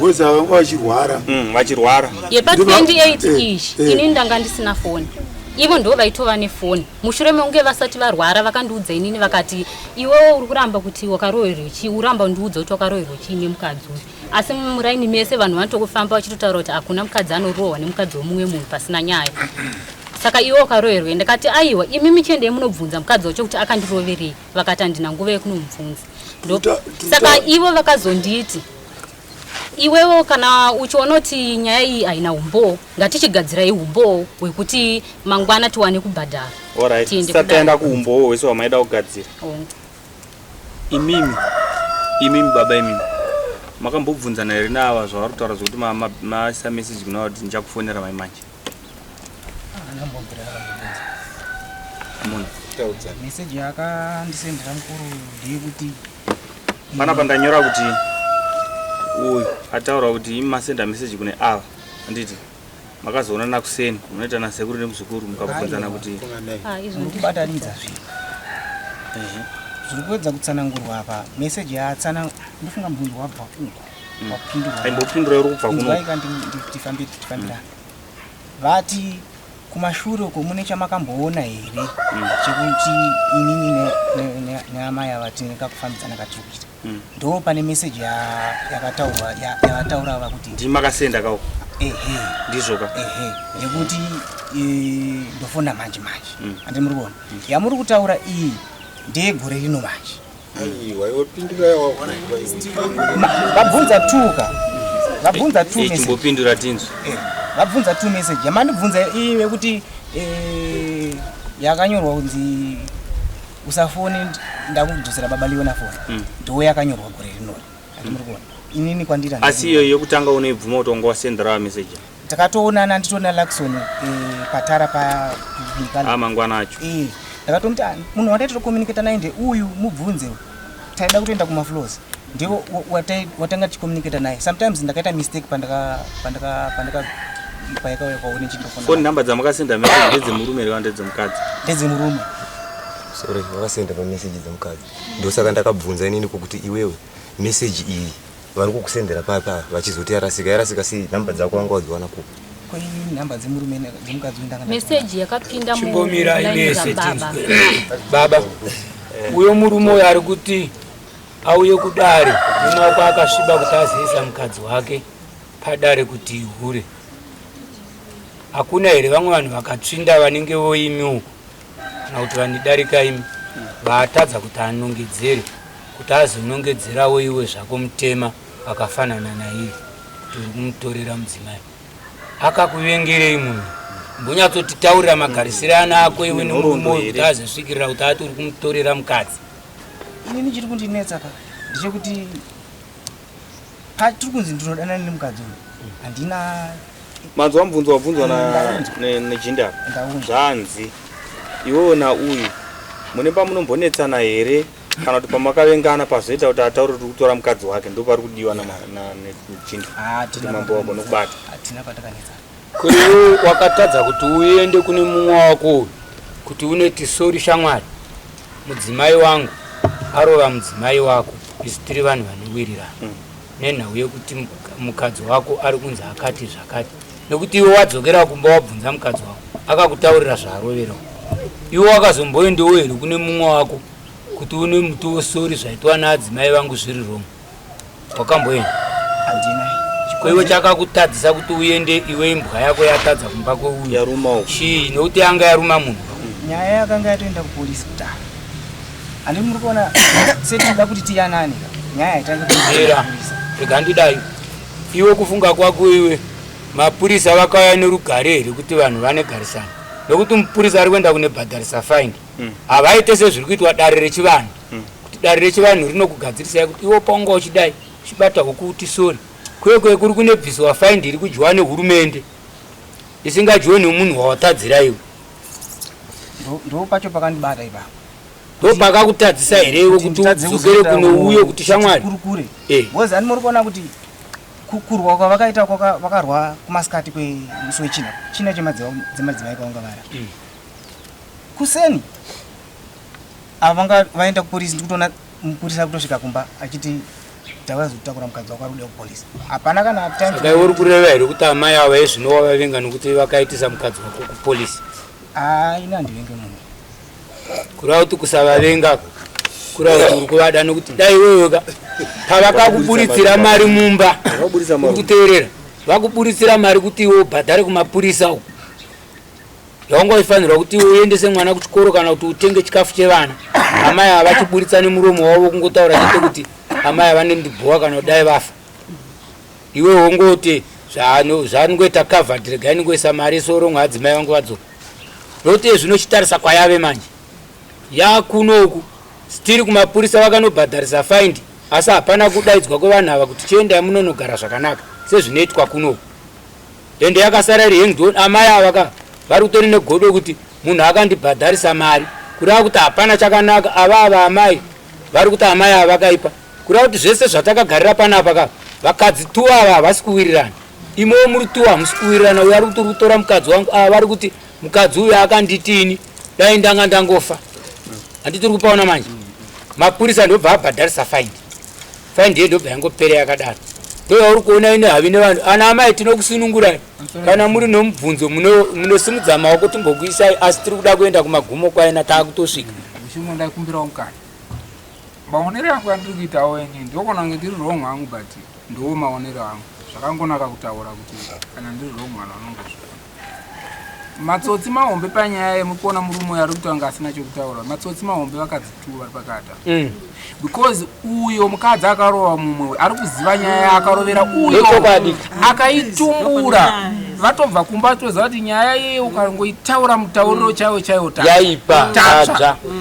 weza vanga vachirwara yepa28 izvi ini ndanga ndisina foni ivo ndo vaitova nefoni mushure meunge vasati varwara vakandiudza inini vakati iwe uri kuramba kuti wakaroverwa chii uramba undiudza kuti wakaroverwa chii nemukadzi uyu asi muraini mese vanhu vanotokufamba vachitotaura kuti hakuna mukadzi anorohwa nemukadzi womumwe munhu pasina nyaya saka iwe wakaroverwa ndakati aiwa imi michende munobvunza mukadzi wacho kuti akandiroverei vakati handina nguva yekunomubvunza saka ivo vakazonditi iwewo kana uchiona kuti nyaya iyi haina umbo ngatichigadzirai umbo hwekuti mangwana tiwane kubhadhara sataenda kuumbowo wese wamaida kugadzira imimi baba imimi makambobvunzana here naava zvavari kutaura zvokuti maisa meseji kuna kuti ndichakufonera mai manje meseji yakandisendera mukuru ndeyekuti pana pandanyora kuti uyu ataura kuti masenda meseji kune ava anditi makazoonana kuseni munoita nasekuru nemuzukuru mukabvunzana kuti kubatanidza zvinhu zviri kuedza kutsanangurwa apa meseji yatsana ndofunga mubvunzo wabva uko aimbopindura uri kubva kuno tifambirana vati kumashure uko mune chamakamboona here chekuti inini neamai ava tineka kufambidzana katiri kuita ndo pane meseji yakataura ava kuti ndimakasenda kao ndizvoka yekuti ndofona manje andi muri kuona yamuri kutaura iyi ndeyegore rino manje vabvunza tuka vabvunza tu message chimbopindura tinzo vabvunza tu message yamandibvunza iwe kuti yakanyorwa kunzi usafoni ndakudusira baba Leona foni ndo yakanyorwa gore rino muri kuona inini kwandira asi iyo yokutanga unoibvuma utongo wasendera message takatoonana nditona Lakson patara pa mangwana acho ndakatomti munhu wataita communicate naye nde uyu mubvunze taida kutoenda kuma floors ndiwo watanga tichicommunicate naye sometimes ndakaita mistake pandaka paika kwaone chitofona phone number dzamakasenda message ndedzemurume kana ndedzemukadzi ndedzemurume sorry wakasenda pa message dzemukadzi ndosaka ndakabvunza inini kuti iwewe message iyi vari kukusendera papa vachizoti yarasika si number dzako wanga wadziwana kupi kwa ini number dzemurume dzemukadzi ndanga message yakapinda chimbomira ine baba uyo murume uyo ari kuti auye kudare unoako akasviba kuti aziisa mukadzi wake padare kuti ihure hakuna here vamwe vanhu vakatsvinda vanenge voimi uko kana kuti vanidarika imi vaatadza kuti anongedzere kuti azonongedzerawo iwe zvako mutema vakafanana naiye kuti uri kumutorera mudzimai akakuvengerei munhu mbunyatsotitaurira magarisiro ana ako iwe nemurume kuti azosvikirira kuti ati uri kumutorera mukadzi inini chiri kundinetsa ka ndechekuti patiri kunzi ndinodana nemukadzi uyu handina manzo wabvunzwa nejinda zvanzi iwewo nauyu mune pamunombonetsana here kana kuti pamakavengana pazoita kuti ataure kuti kutora mukadzi wake ndo pari kudiwa nechinda mambo wako nokubata hatina patakanetsana kuriwe wakatadza kuti uende kune mumwe wako kuti unoti sori shamwari mudzimai wangu arova mudzimai wako isi tiri vanhu vanowirirana nenhau yekuti mukadzi wako ari kunzi akati zvakati nekuti iwe wadzokera kumba wabvunza mukadzi wako akakutaurira zvaaroverawo iwe wakazomboendewo here kune mumwe wako kuti une muti wesori zvaitwa naadzimai vangu zviri romwe wakamboenda handina kwaiwe chakakutadzisa kuti uende iwe imbwa yako yatadza kumba kweuyu yarumawo chii nokuti anga yaruma munhu nyaya yakanga yatoenda kupolisi kudaro handi muri kuona setida kuti tiyanani nyaya era rega ndidayo iwe kufunga kwako iwe mapurisa vakauya nerugare here kuti vanhu vanegarisana nokuti mupurisa ari kuenda kunebhadharisa faini havaite sezviri kuitwa dare rechivanhu kuti dare rechivanhu rinokugadzirisai kuti iwo paunga uchidai uchibata huku uti sori kwekwe kuri kunebviswa faini iri kudyiwa nehurumende isingadyiwe nemunhu wawatadzira iwe ndo pacho pakandibata ipapo ndo pakakutadzisa here iwe kuti udzokere kuno uyo kuti shamwari kurukure bozi ani muri kuona kuti kurwa kwavakaita vakarwa kumasikati kwemusi wechina china dzemadzimai kaunga vara kuseni ava vanga vaenda kupolisi ndikutoona mupurisa kutosvika kumba achiti tavazotakura mukadzi wako ari kuda kupolisi hapana kana dai uri kureva here kuti amai ava ezvino wavavenga nokuti vakaitisa mukadzi wako kupolisi ina handivenge munhu kureva kuti kusavavenga kureva kuti uri kuvada nokuti dai iweyoka pavakakuburitsira mari mumba uri kuteerera vakuburitsira mari kuti iwe ubhadhare kumapurisa uku yaungoifanirwa kuti iwe uendese mwana kuchikoro kana kuti utenge chikafu chevana amai ava vachiburitsa nemuromo wavo kungotaura chete kuti amai ava nendibhowa kana kudai vafa iwe wongoti zvanongoita covered regai ningoisa mari soro mwadzimai vangu vadzoka nokuti zvinochitarisa kwayave manje yakunoku stiri kumapurisa vakanobhadharisa faindi asi hapana kudaidzwa kwevanhu ava kuti chiendai munonogara zvakanaka sezvinoitwa kunoku ende yakasara iri hengdon amai ava vari kutori negodo kuti munhu akandibhadharisa mari kureva kuti hapana chakanaka ava amai vari kuti amai ava vakaipa kureva kuti zvese zvatakagarira panapa vakadzi tu ava havasi kuwirirana imowo muri tu hamusi kuwirirana uyo ari kuti uri kutora mukadzi wangu ava vari kuti mukadzi uyu akanditini dai ndanga ndangofa handiti uri kupaona manje mapurisa ndobva abhadharisa faindi yendobva yangopere yakadaro ndoyauri kuona ine havi nevanhu ana amai tinokusunungurai kana muri nomubvunzo munosimudza maoko timbokuisai asi tiri kuda kuenda kumagumo kwaina taakutosvika uchimwe ndaikumbirawo mukana maonero angu andiri kuitawo ene ndokona kunge ndiri wrong hangu but ndowo maonero angu zvakangonaka kutaura kuti kana ndiri wrong mwana anongozvika matsotsi mahombe panyaya yemukona murume ari kuti anga asina chokutaura matsotsi mahombe vakadzi tu vari pakata because uyo mukadzi akarova mumwe ari kuziva nyaya akarovera uyo akaitumbura vatobva kumba toziva kuti nyaya iye ukangoitaura mutauriro chaiwo yaipa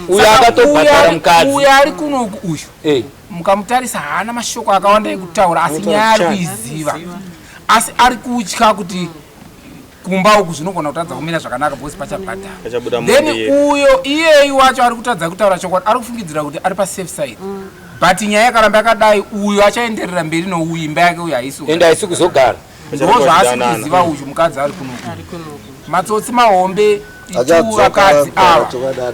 uyo akatobhadhara mukadzi uyo ari kunoku uyu mukamutarisa haana mashoko akawanda ekutaura asi nyaya ari kuiziva asi ari kutya kuti kumba uku zvinogona kutadza kumira zvakanaka bosi pachabhadhara then uyo iyeyu wacho ari kutadza kutaura chokwadi ari kufungidzira kuti ari pasafe side but nyaya yakaramba yakadai uyo achaenderera mberi nouyu imba yake uyo ende haisi kuzogara ndo zvaasi kuziva uyu mukadzi ari kunoku matsotsi mahombe vakadzi ava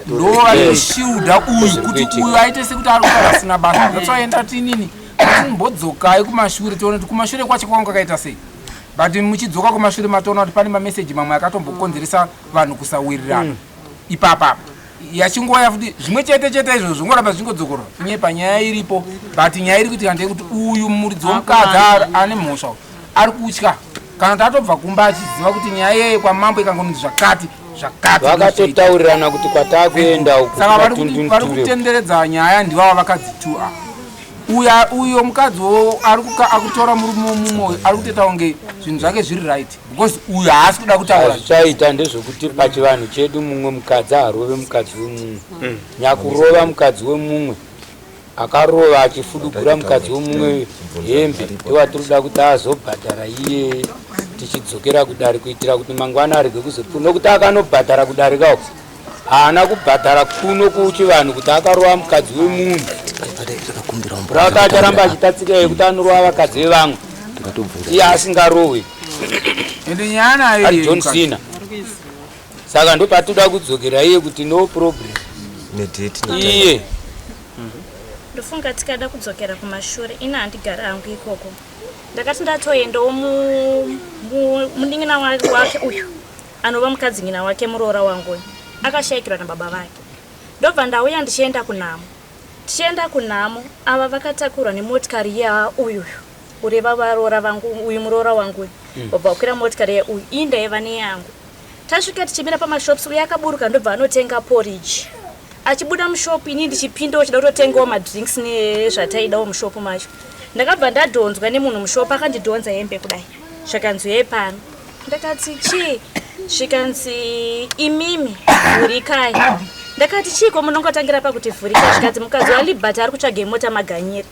ndo vanoshiudha uyu kuti uyu aite sekuti ari kuta asina basa zvatsaenda tinini timbodzokai kumashure tione kuti kumashure kwacho kwanga kwakaita sei but muchidzoka kumashure matoona kuti pane mameseji mamwe akatombokonzeresa vanhu kusawirirana ipapapa yachingoya futi zvimwe chete izvo zvingoramba zvingodzokorwa inye panyaya iripo but nyaya iri kuti handei kuti uyu muridzi womukadzi ane mhosva ari kutya kana kuti atobva kumba achiziva kuti nyaya yeye kwamambo ikangonzi zvakati vakatotaurirana kuti kwataakuenda saka vari kutenderedza nyaya ndivava vakadzi tu uyo mukadzi akutora murume mumwe ari kutoita kunge zvinhu zvake zviri right because uyu haasi kuda kutaura zvichaita ndezvekuti pachivanhu chedu mumwe mukadzi arove mukadzi wemumwe nyakurova mukadzi wemumwe akarova achifudugura mukadzi wemumwe hembe ndowatiri kuda kuti azobhadhara iye tichidzokera kudare kuitira kuti mangwana arege kuzopu nokuti akanobhadhara kudarika uku haana kubhadhara kuno kuchivanhu kuti akarova mukadzi wemunhu raka acharamba achitatsika yekuti anorova vakadzi vevamwe iye asingarohwe ende nyaya ari John Cena saka ndopatoda kudzokera iye kuti no problem iye ndofunga tikada kudzokera kumashure ina handigara hangu ikoko ndakati ndatoendawo munin'ina wake uyu anova mukadzinyina wake muroora wangu akashayikirwa nababa vake ndobva ndauya ndichienda kunhamo ava vakatakurwa nemotikari yauyu ureva varoora vangu uyu muroora wangu wabva kukwira motikari yauyu iyi ndaiva neyangu tasvika tichimira pamashops uye akaburuka ndobva anotenga porridge achibuda mushopu ini ndichipindawo chida kutotengawo madrinks nezvataidawo mushopu macho ndakabva ndadhonzwa nemunhu mushopa akandidhonza hembe kudai zvakanzi yepano ndakati chii zvikanzi imimi vhurikai ndakati chiko munongotangira pakuti vhurikai zvikanzi mukadzi walibhati ari kutsvaga mota maganyiri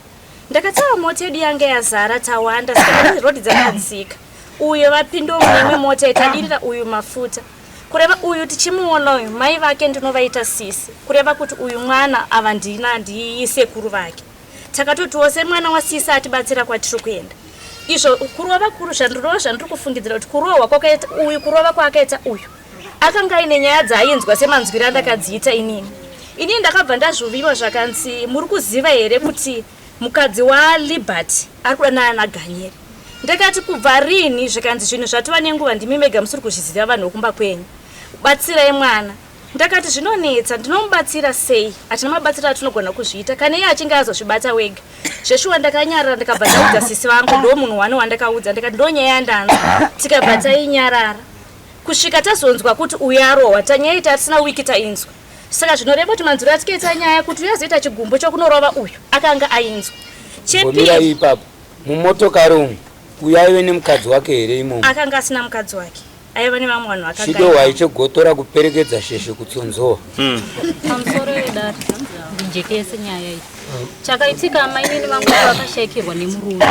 ndakati mota yedu yange yazara tawanda saka rodhi dzakadzika uyo vapinda mumwe mota itadirira uyu mafuta kureva uyu tichimuona uyu mai vake ndinovaita sisi kureva kuti uyu mwana ava ndisekuru vake takatotiwo semwana wasisi atibatsira kwatiri kuenda izvo kurova kuru zvandiri kufungidzira kuti kurova kwakaita uyu kurova kwakaita uyu akanga ine nyaya dzaainzwa semanzwiri andakadziita inini ndakabva ndazvoviwa zvakanzi muri kuziva here kuti mukadzi waliberty ari kuda naana ganyeri ndakati kubva rini zvikanzi zvinhu zvatova nenguva ndimi mega musiri kuzviziva vanhu vokumba kwenyu batsirai mwana ndakati zvinonetsa ndinomubatsira sei hatina mabatsiro atinogona kuzviita kana iye achinge azozvibata wega zveshuwa ndakanyarara ndikabva ndaudza sisi vangu ndo munhu wani wandakaudza ndikati ndo nyaya yandanzwa tikabva tainyarara kusvika tazonzwa kuti uyu arohwa tanyaya ita hatisina wiki tainzwa saka zvinoreva kuti manzuro atikaita nyaya kuti uyo azoita chigumbo chokunorova uyu akanga ainzwa chepiri ipapo mumotokari umu uyu aive nemukadzi wake here imomo akanga asina mukadzi wake aiva nevamwe vanhu chido waichogotora kuperekedza sheshe kutsonzowa pamusoro wedare ndijekese nyaya iyi chakaitika amainini vangu vakashayikirwa nemurume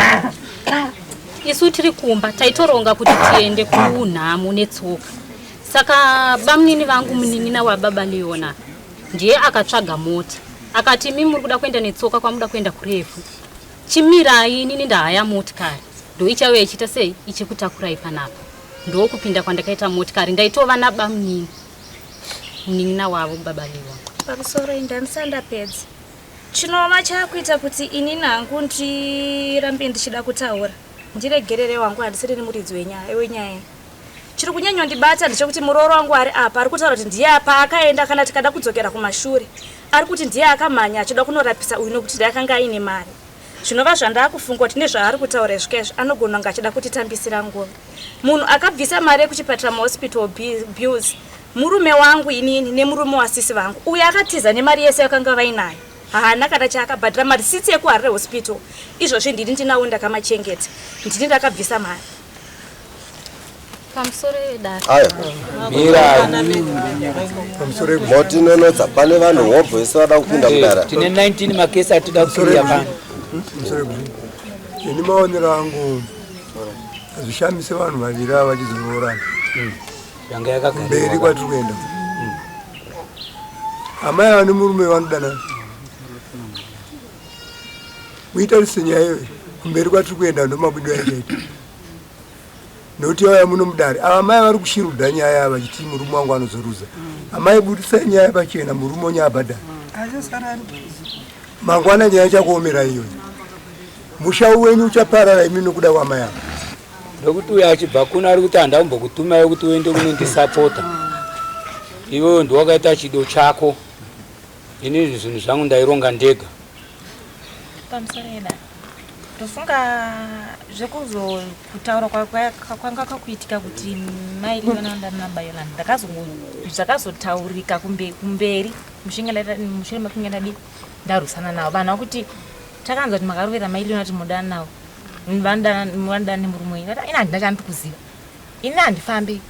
isu tiri kumba taitoronga kuti tiende kunhamo netsoka saka bamunini vangu munin'ina wababa leona ndiye akatsvaga mota akati imi muri kuda kuenda netsoka kwamuda kuenda kurefu chimirai inini ndahaya motikari ndo ichauya ichiita sei ichikutakurai panapa ndokupinda kwandakaita motikari ndaitova nabamunini munin'ina wavo baba leona pamusoro indandisandapedza chinova chakuita kuti inini hangu ndirambe ndichida kutaura ndiregerere wangu handisiri muridzi wenyaya chiri kunyanya ndibata ndechekuti murooro wangu ari apa ari kutaura kuti ndiye apa akaenda kana tikada kudzokera kumashure ari kuti ndiye akamhanya achida kunorapisa uyu nokuti ndakanga aine mari zvinova zvandakufunga kuti nezvaari kutaura zvikezvo anogona kunge achida kutitambisira ngoma munhu akabvisa mari yekuchipatara mahospital bills murume wangu inini nemurume wasisi vangu uyu akatiza nemari yese yakanga vainayo haana kana chaakabhadhira mari sitsi yekuharire hospital izvozvi ndini ndinawo ndakamachengeta ndini ndakabvisa mari pamusoro wedare pamusoro motinonodza pane vanhu wobvese vada kupinda kudara tine 19 makesi atida kusuria pano ini maonero angu hazvishamise vanhu vaviri ava vachizoroorana yanga yakagara mberi kwatiri kuenda amai ava nemurume vanodanana muitarise nyaya iyoyo kumberi kwatiri kuenda ndomabudo yakaita nokuti yauya muno mudare ava mai vari kushirudha nyaya ava vachiti murume wangu anozoruza amai budisai nyaya pachena murume onyaabhadhara mangwana nyaya chakuomera iyoyo mushau wenyu uchaparara imi nokuda kwamai ava ndokuti uyo achibva kuno ari kuti handambokutumayo kuti uende kunondisapota iweyo ndiwakaita chido chako ini zvinhu zvangu ndaironga ndega pamusoro eda tofunga zvekuzokutaura kwanga kwakuitika kuti mai leona ndananabayolani zvakazotaurika kumberi mushure mekunge ndadi ndarwisana navo vanhu vakuti takanzwa kuti makarovera mai leona kuti mudana navo vandana nemurume ina handina chandikuziva ini handifambi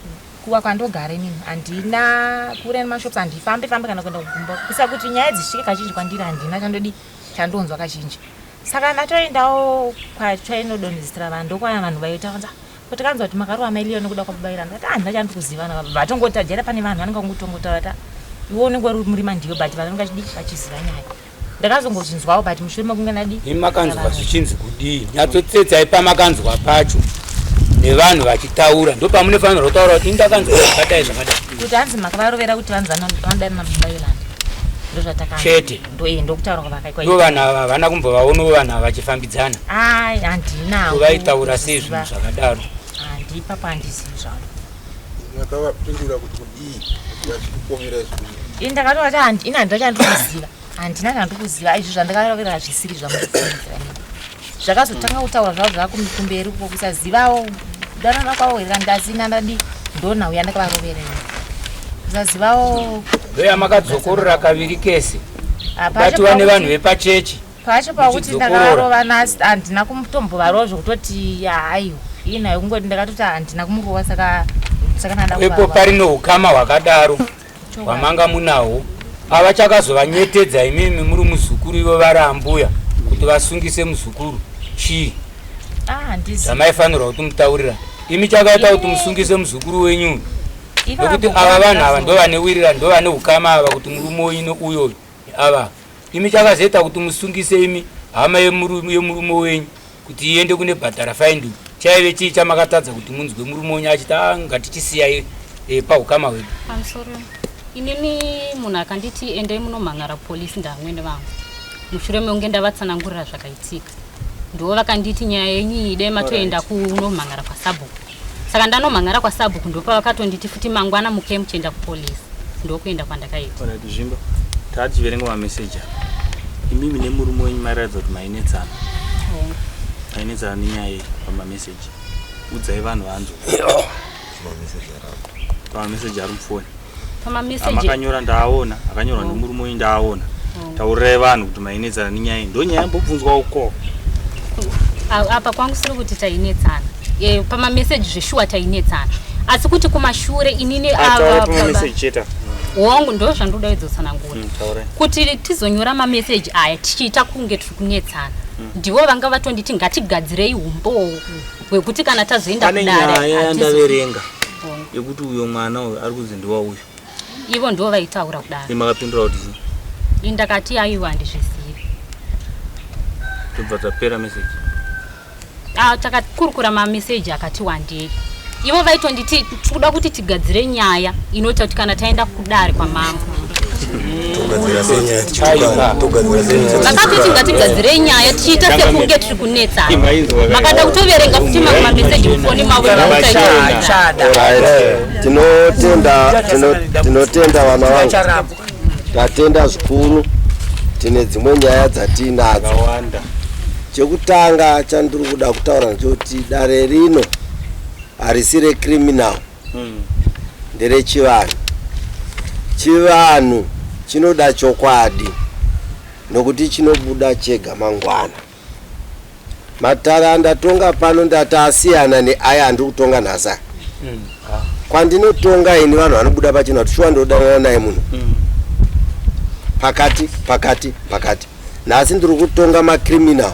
kuwa kwandogara inini handina kure nemashops handifambi kana kuenda kugumba kusa kuti nyaya dzisvike kazhinji kwandiri handina chandodi chandonzwa kazhinji saka ndatoendawo kwachainodonhesera vanhu ndokwana vanhu vaitaanza kuti kanzwa kuti makarova mailiyo nekuda kwababaira ndati handina chandikuziva vatongotajera pane vanhu vanenge kungotongotaura iwe unenge uri murima ndiyo but vanenge vachiziva nyaya ndakazongozvinzwawo but mushure mekunge nadi imakanzwa zvichinzi kudii nyatsotsetsai pamakanzwa pacho nevanhu vachitaura ndopamunofanirwa kutaura kuti indakanzwa zvakadai zvakadai kuti hanzi makavarovera kuti vanzi vanodari namabailandi ndozvatakachete ndokutaura kwavakaikwa ndo vanhu ava havana kumbovaonawo vanhu ava vachifambidzana ai handinawo kuvaitaura sei zvinhu zvakadaro handipapo handizivi zvavo yakavapindura kuti kudii vachikukomera izvi ndakatoti ini handina chandikuziva handina chandikuziva izvi zvandakarovera zvisiri zvamukufungidzira zvakazotanga kutaura zvavo zvakumberi uko kusazivawo danana kwavo here ndazina ndadi ndonhau yandakavaroverera kusazivawo ndoya makazokorora kaviri kese batiwa nevanhu vepachechi pacho pakuti ndakarova nasi handina kumutombovarova zvokutoti haiwa inayo kungoti ndakatoti handina kumurova saka epo parino ukama hwakadaro hwamanga munahwo avachakazovanyetedza imimi muri muzukuru ivo vari ambuya kuti vasungise muzukuru chii zvamaifanirwa kuti mutaurira imi chakaita kuti musungise muzukuru wenyu nekuti ava vanhu ava ndo vanewirira ndo vane ukama ava kuti murume uyo ava imi chakazoita kuti musungise imi hama yemurume wenyu kuti iende kune bhadhara faindi chaive chii chamakatadza kuti munzwe murume wenyu achita ngatichisiya paukama hwedu. Inini munhu akanditi endai munomhangara polisi ndamwene vangu mushure meunge ndavatsanangurira zvakaitika ndo vakanditi nyaya yenyu idai matoenda kunomhangara kwasabhuku saka ndanomhangara kwasabhuku ndopa vakatonditi futi mangwana muke muchienda kupolisi ndokuenda kwandakaita. Zvimba tativerenga mameseji imimi nemurume wenyu mairatidza kuti mainetsana nenyaya pamameseji udzai vanhu vanzo pamameseji ari mufoni amakanyora ndaaona akanyorwa nemurume wenyu ndaaona taurirai vanhu kuti mainetsana nenyaya ndo nyaya yambobvunzwa uko apa kwangu siri kuti tainetsana pamameseji zveshuwa tainetsana asi kuti kumashure inini wangu ndo zvandoda idzotsanangura kuti tizonyora mameseji aya tichiita kunge tiri kunetsana ndivo vanga vatonditi ngatigadzirei umbo hwekuti kana tazoenda kudare yandaverenga yekuti uyo mwana uyo ari kunzi ndiwa uyo ivo ndo vaitaura kudaro imakapindura kuti indakati aiwa handizvizivi tobva tapera meseji takakurukura mameseji akati wandei ivo vaitonditi tikuda kuti tigadzire nyaya inoti kuti kana taenda kudare kwamangu vakatoti ngatigadzire nyaya tichiita sekunge tiri kunetsana makada kutoverenga futi mamwe mameseji mufoni mavo tinotenda vana vangu tatenda zvikuru tine dzimwe nyaya dzatinadzo chekutanga chandiri kuda kutaura ndechoti dare rino harisi recriminal nderechivanhu chivanhu chinoda chokwadi nokuti chinobuda chega mangwana matara andatonga pano ndatasiyana neaya andiri kutonga nhasa kwandinotonga ini vanhu vanobuda pachina kuti shuwa ndodanana naye munhu pakati nhasi ndiri kutonga macriminal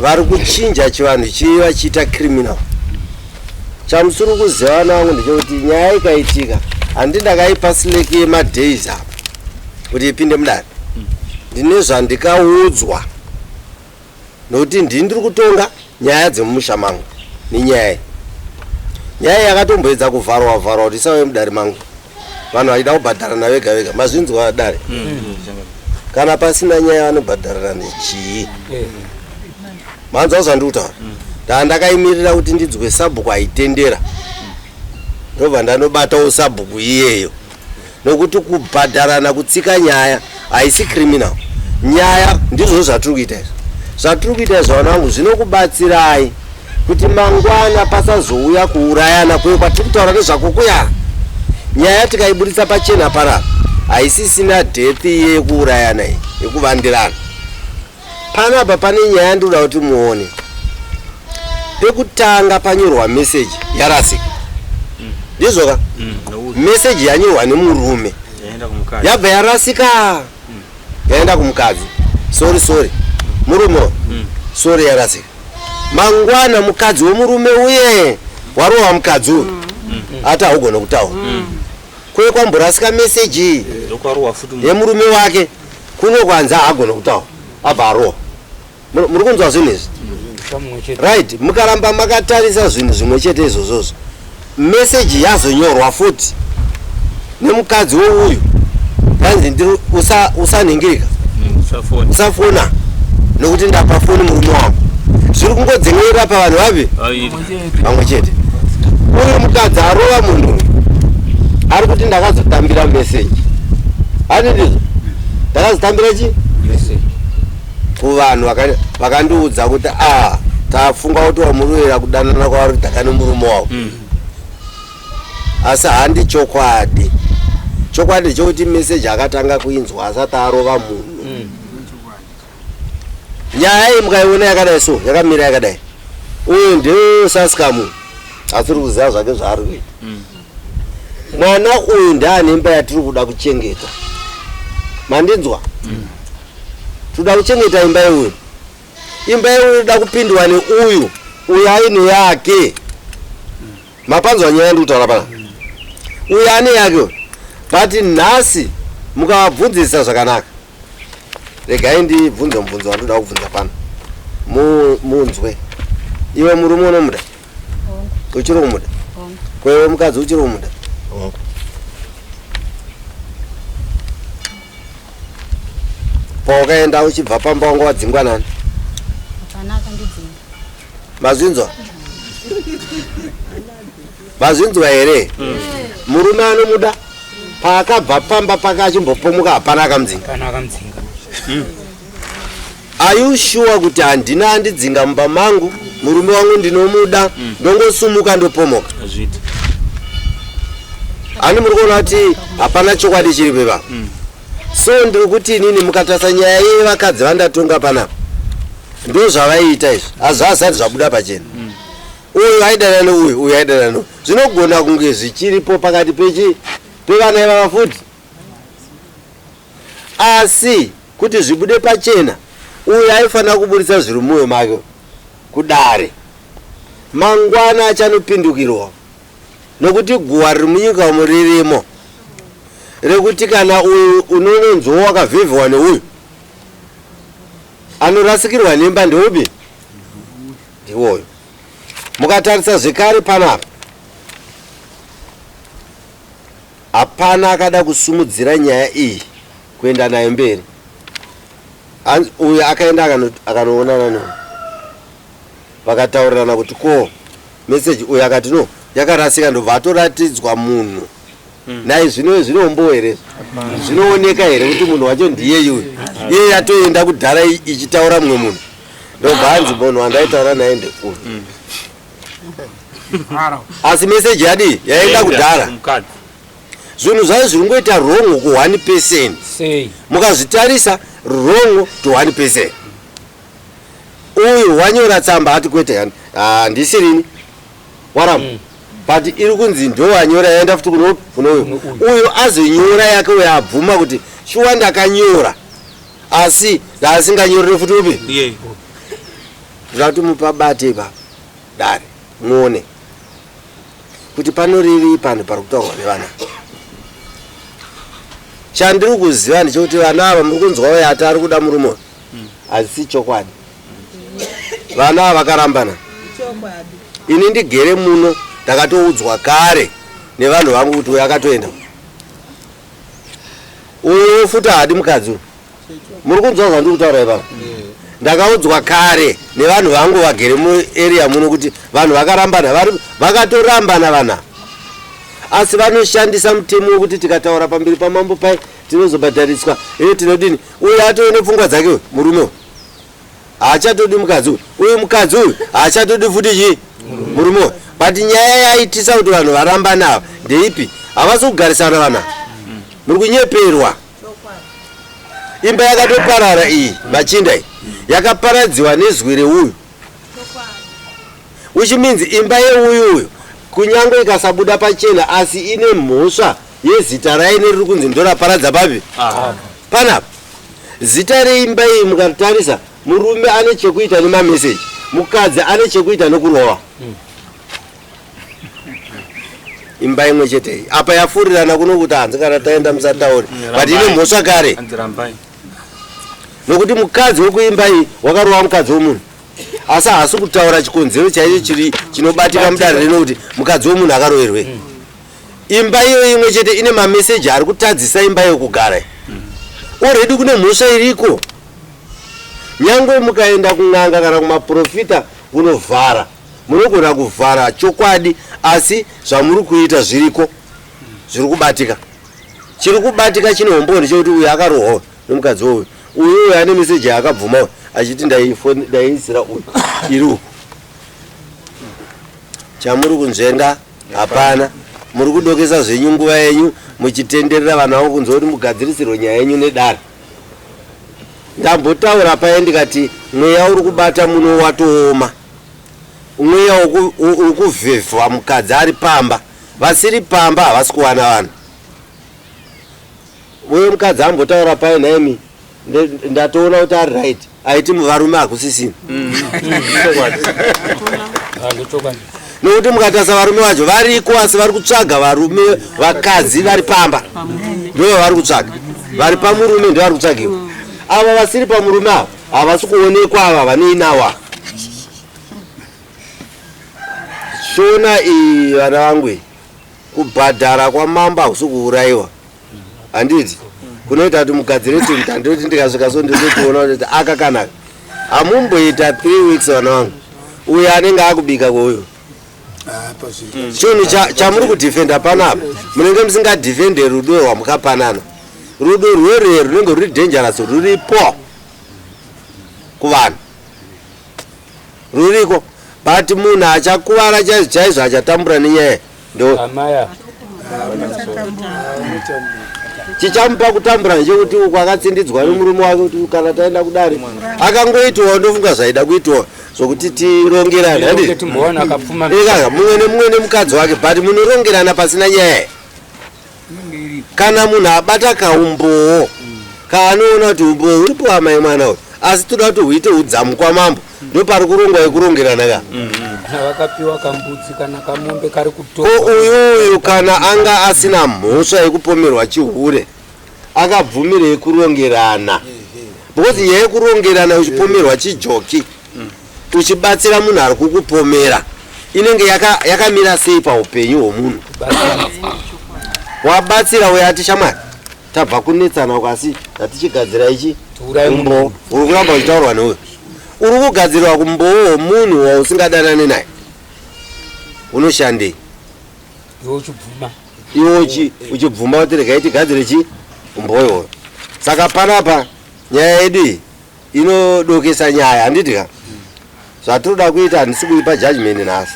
vari kuchinja chivanhu chiva chiita criminal chamusiri kuziva vana vangu ndechekuti nyaya ikaitika handi ndakaipa sileki yemadays apa kuti ipinde mudare ndine zvandikaudzwa nokuti ndiri kutonga nyaya dzemumusha mangu nenyaya yakatomboedza kuvharwa kuti isauye mudare mangu vanhu vaida kubhadharana vega vega mazvinzwa dare kana pasina nyaya vanobhadharana nechii manzwa zvandiri kutaura ndandakaimirira kuti ndidzwe sabhuku aitendera ndobva ndanobatawo sabhuku iyeyo nokuti kubhadharana kutsika nyaya haisi criminal nyaya ndizvo zvatiri kuita izvo zvatiri kuita izvo vana vangu zvinokubatsirai kuti mangwana pasazouya kuurayana kweyo kwatiri kutaura nezvakokuya nyaya tikaiburitsa pachena parapa haisisina dethi yekuurayana iyi yekuvandirana panapa pane nyaya ndinoda kuti muone pekutanga panyorwa meseji yarasika ndizvoka meseji yanyorwa nemurume yabva yarasika yaenda kumukadzi sorry murume sorry yarasika mangwana mukadzi wemurume uye warova mukadzi uyu ati haugona kutaura kwe kwamborasika meseji yemurume wake kunokwanza haagona kutaura abva arova muri kunzwa zvinhu izvi right mukaramba makatarisa zvinhu zvimwe chete izvozvozvo meseji yazonyorwa futi nemukadzi weuyu yanzi ndiri usanhingirika usafona nokuti ndapa foni murume wangu zviri kungodzengerera pavanhu vapi pamwe chete uyu mukadzi arova munhu ari kuti ndakazotambira meseji ati ndizvo ndakazotambira chi kuvanhu vakandiudza kuti tafunga kuti wamuruvira kudanana kwavari takane murume wavo asi handi chokwadi chokwadi chokuti meseji akatanga kuinzwa asati arova munhu nyaya iyi mukaiona yakadai so yakamira yakadai uyu ndio saskamu asiri kuziva zvake zvaari kuita mwana uyu ndaane imba yatiri kuda kuchengeta mandinzwa toda kuchengeta imba yeuyu imba yeuyu inoda kupindwa neuyu uyu aine yake mapanzwa nyaya ndikutaura pana uyu ane yake but nhasi mukavabvunzisa zvakanaka regai ndibvunze mubvunzo wandoda kubvunza pano munzwe iwe murume unomuda uchiri kumuda kwewe mukadzi uchiri kumuda paukaenda uchibva pamba wanga wadzingwa nani mazvinzwa mazvinzwa here murume anomuda paakabva pamba pakachimbopomuka hapana akamudzinga are you sure kuti handina andidzinga mumba mangu murume wangu ndinomuda ndongosumuka ndopomoka ani muri kuona kuti hapana chokwadi chiri pepa so ndiri kuti inini mukatarisa nyaya yevakadzi vandatonga panapa ndo zvavaiita izvi hazvazati zvabuda pachena uyu aidana neuyu uyu aidana neuyu zvinogona kunge zvichiripo pakati pevana ivava futi asi kuti zvibude pachena uyu aifanira kuburisa zviri mumwoyo make kudare mangwana achanopindukirwa nokuti guwa riri munyika umo ririmo rekuti kana uyu unononzwa wakavhevhewa neuyu anorasikirwa nemba ndeupi ndiwoyo mukatarisa zvekare panapa hapana akada kusumudzira nyaya iyi kuenda nayo mberi uyu akaenda akanoonana no vakataurirana kuti ko meseji uyu akati no yakarasika ndobva atoratidzwa munhu nai zvinombo here zvinooneka here kuti munhu wacho ndiye iyu iye yatoenda kudhara ichitaura mumwe munhu ndobva hanzi munhu wandaitaura naye ndeuyu asi meseji yadi yaenda kudhara zvinhu zvayo zviri ngoita rongo ku 1% mukazvitarisa rongo to 1%. Uyu wanyora tsamba ati kwete handisirini waramu but iri kunzi ndo wanyora yaenda futi kuno uyu azonyora yake uyu abvuma kuti shuwa ndakanyora asi ndasinganyorere futi upi zvati mupabate pa dare muone kuti panoriri pano pari kutaurwa nevana chandiri kuziva ndechekuti vana ava muri kunzwa uyo ati ari kuda murume hazisi chokwadi vana ava vakarambana ini ndigere muno ndakatoudzwa kare nevanhu vangu kuti uyo akatoenda uyo futi hadi mukadzi muri kunzwa zvandiri kutaura ipapa ndakaudzwa kare nevanhu vangu vagere muarea muno kuti vanhu vakarambana vakatorambana vana asi vanoshandisa mutemo wekuti tikataura pamberi pamambo pai tinozobhadhariswa tinodini uyu atoene pfungwa dzake murume haachatodi mukadzi uyu mukadzi uyu haachatodi futi chii murume but nyaya yaitisa kuti vanhu varambana ava ndeipi havasi kugarisana vana muri kunyeperwa imba yakatoparara iyi machinda iyi yakaparadziwa nezwi reuyu uchiminzi imba yeuyu uyu kunyange ikasabuda pachena asi ine mhosva yezita raine riri kunzi ndoraparadza papi panapa zita reimba iyi mukatarisa murume ane chekuita nemameseji mukadzi ane chekuita nekurova imba imwe chete iyi apa yafurirana kuno kuti hanzi kana taenda musatauri but ine mhosva kare nokuti mukadzi wekuimba iyi wakarova mukadzi womunhu asi haasi kutaura chikonzero chaicho chiri chinobatika mudare rino kuti mukadzi womunhu akaroverwe imba iyo imwe chete ine mameseji ari kutadzisa imba iyo kugara already kune mhosva iriko nyangwe mukaenda kun'anga kana kumaprofita kunovhara munogona kuvhara chokwadi asi zvamuri kuita zviriko zviri kubatika chiri kubatika chine umboni chekuti uyu akarohwa nemukadzi woyu uyu ane meseji yaakabvuma achiti ndaiisira uyu iri uku chamuri kunzvenga hapana muri kudokesa zvenyu nguva yenyu muchitenderera vanhu vangu kunzwa kuti mugadzirisirwe nyaya yenyu nedare ndambotaura paye ndikati mweya uri kubata muno watooma, mweya uri kuvhevha mukadzi ari pamba, vasiri pamba havasi kuwana vanhu. Uye mukadzi ambotaura paye naimi ndatoona kuti ari right, aiti varume hakusisina. Nokuti mukatasa varume vacho variko asi vari kutsvaga varume vakadzi vari pamba, ndo vari kutsvaga, vari pamurume ndo vari kutsvagiwa. Ava vasiri pamurume ava havasi kuonekwa, ava vanoinawa. Shona iyi vana vangu, kubhadhara kwamamba hakusi kuurayiwa, handiti kunoita kuti mugadzire tunta, ndoti ndikasvika so ndototiona kuti akakanaka. Hamumboita 3 weeks vana vangu, uyo anenge akubika kouyo. Chinhu chamuri kudhifenda panapa, munenge musingadhifende rudo rwamukapanana. Rudo rwerero runenge ruri dangerous, ruripo kuvanhu, ruriko, but munhu achakuvara chaizvo achatambura nenyaya ndo chichamupa kutambura nechekuti uku akatsindidzwa nemurume wake kuti kana taenda kudare akangoitwa ndofunga zvaida kuitwa zvokuti tirongerana, handiti mumwe nemumwe nemukadzi wake, but munorongerana pasina nyaya. Kana munhu abata kaumbowo kaanoona kuti umbowo uripo amai mwana uyu, asi toda kuti huite udzamu kwamambo, ndo pari kurongwa yekurongerana ka. Vakapiwa kambudzi kana kamombe kari uyuyu kana anga asina mhosva yekupomerwa chihure akabvumirei kurongerana, because yekurongerana uchipomerwa chijoki uchibatsira munhu ari kukupomera inenge yakamira sei paupenyu hwomunhu. Wabatsira uyo ati shamwari tabva kunetsana ukasi tatichigadzira ichi umbo, uri kuramba uchitaurwa neuyo, uri kugadzirwa kumbowo hwomunhu wausingadanane naye, unoshandei iwe uchibvuma kuti regai tigadzire chi umbowo iwoyo. Saka panapa nyaya yedu inodokesa nyaya, handiti ka zvatinoda kuita handisi kuipa judgment nhasi,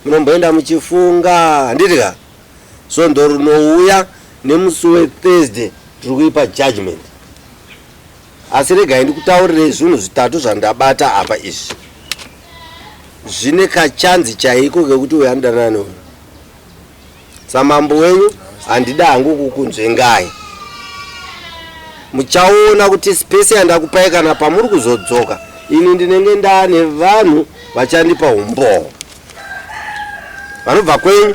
munomboenda muchifunga, handiti ka svondo rinouya nemusi weThursday tiri kuipa judgment. Asi regai ndikutaurirei zvinhu zvitatu zvandabata apa. Izvi zvine kachanzi chaiko kekuti uyo anodanana neuyo. Samambo wenyu handida hangu kukunzvengai, muchaona kuti space yandakupai kana pamuri kuzodzoka ini ndinenge ndaane vanhu vachandipa umbowo vanobva kwenyu.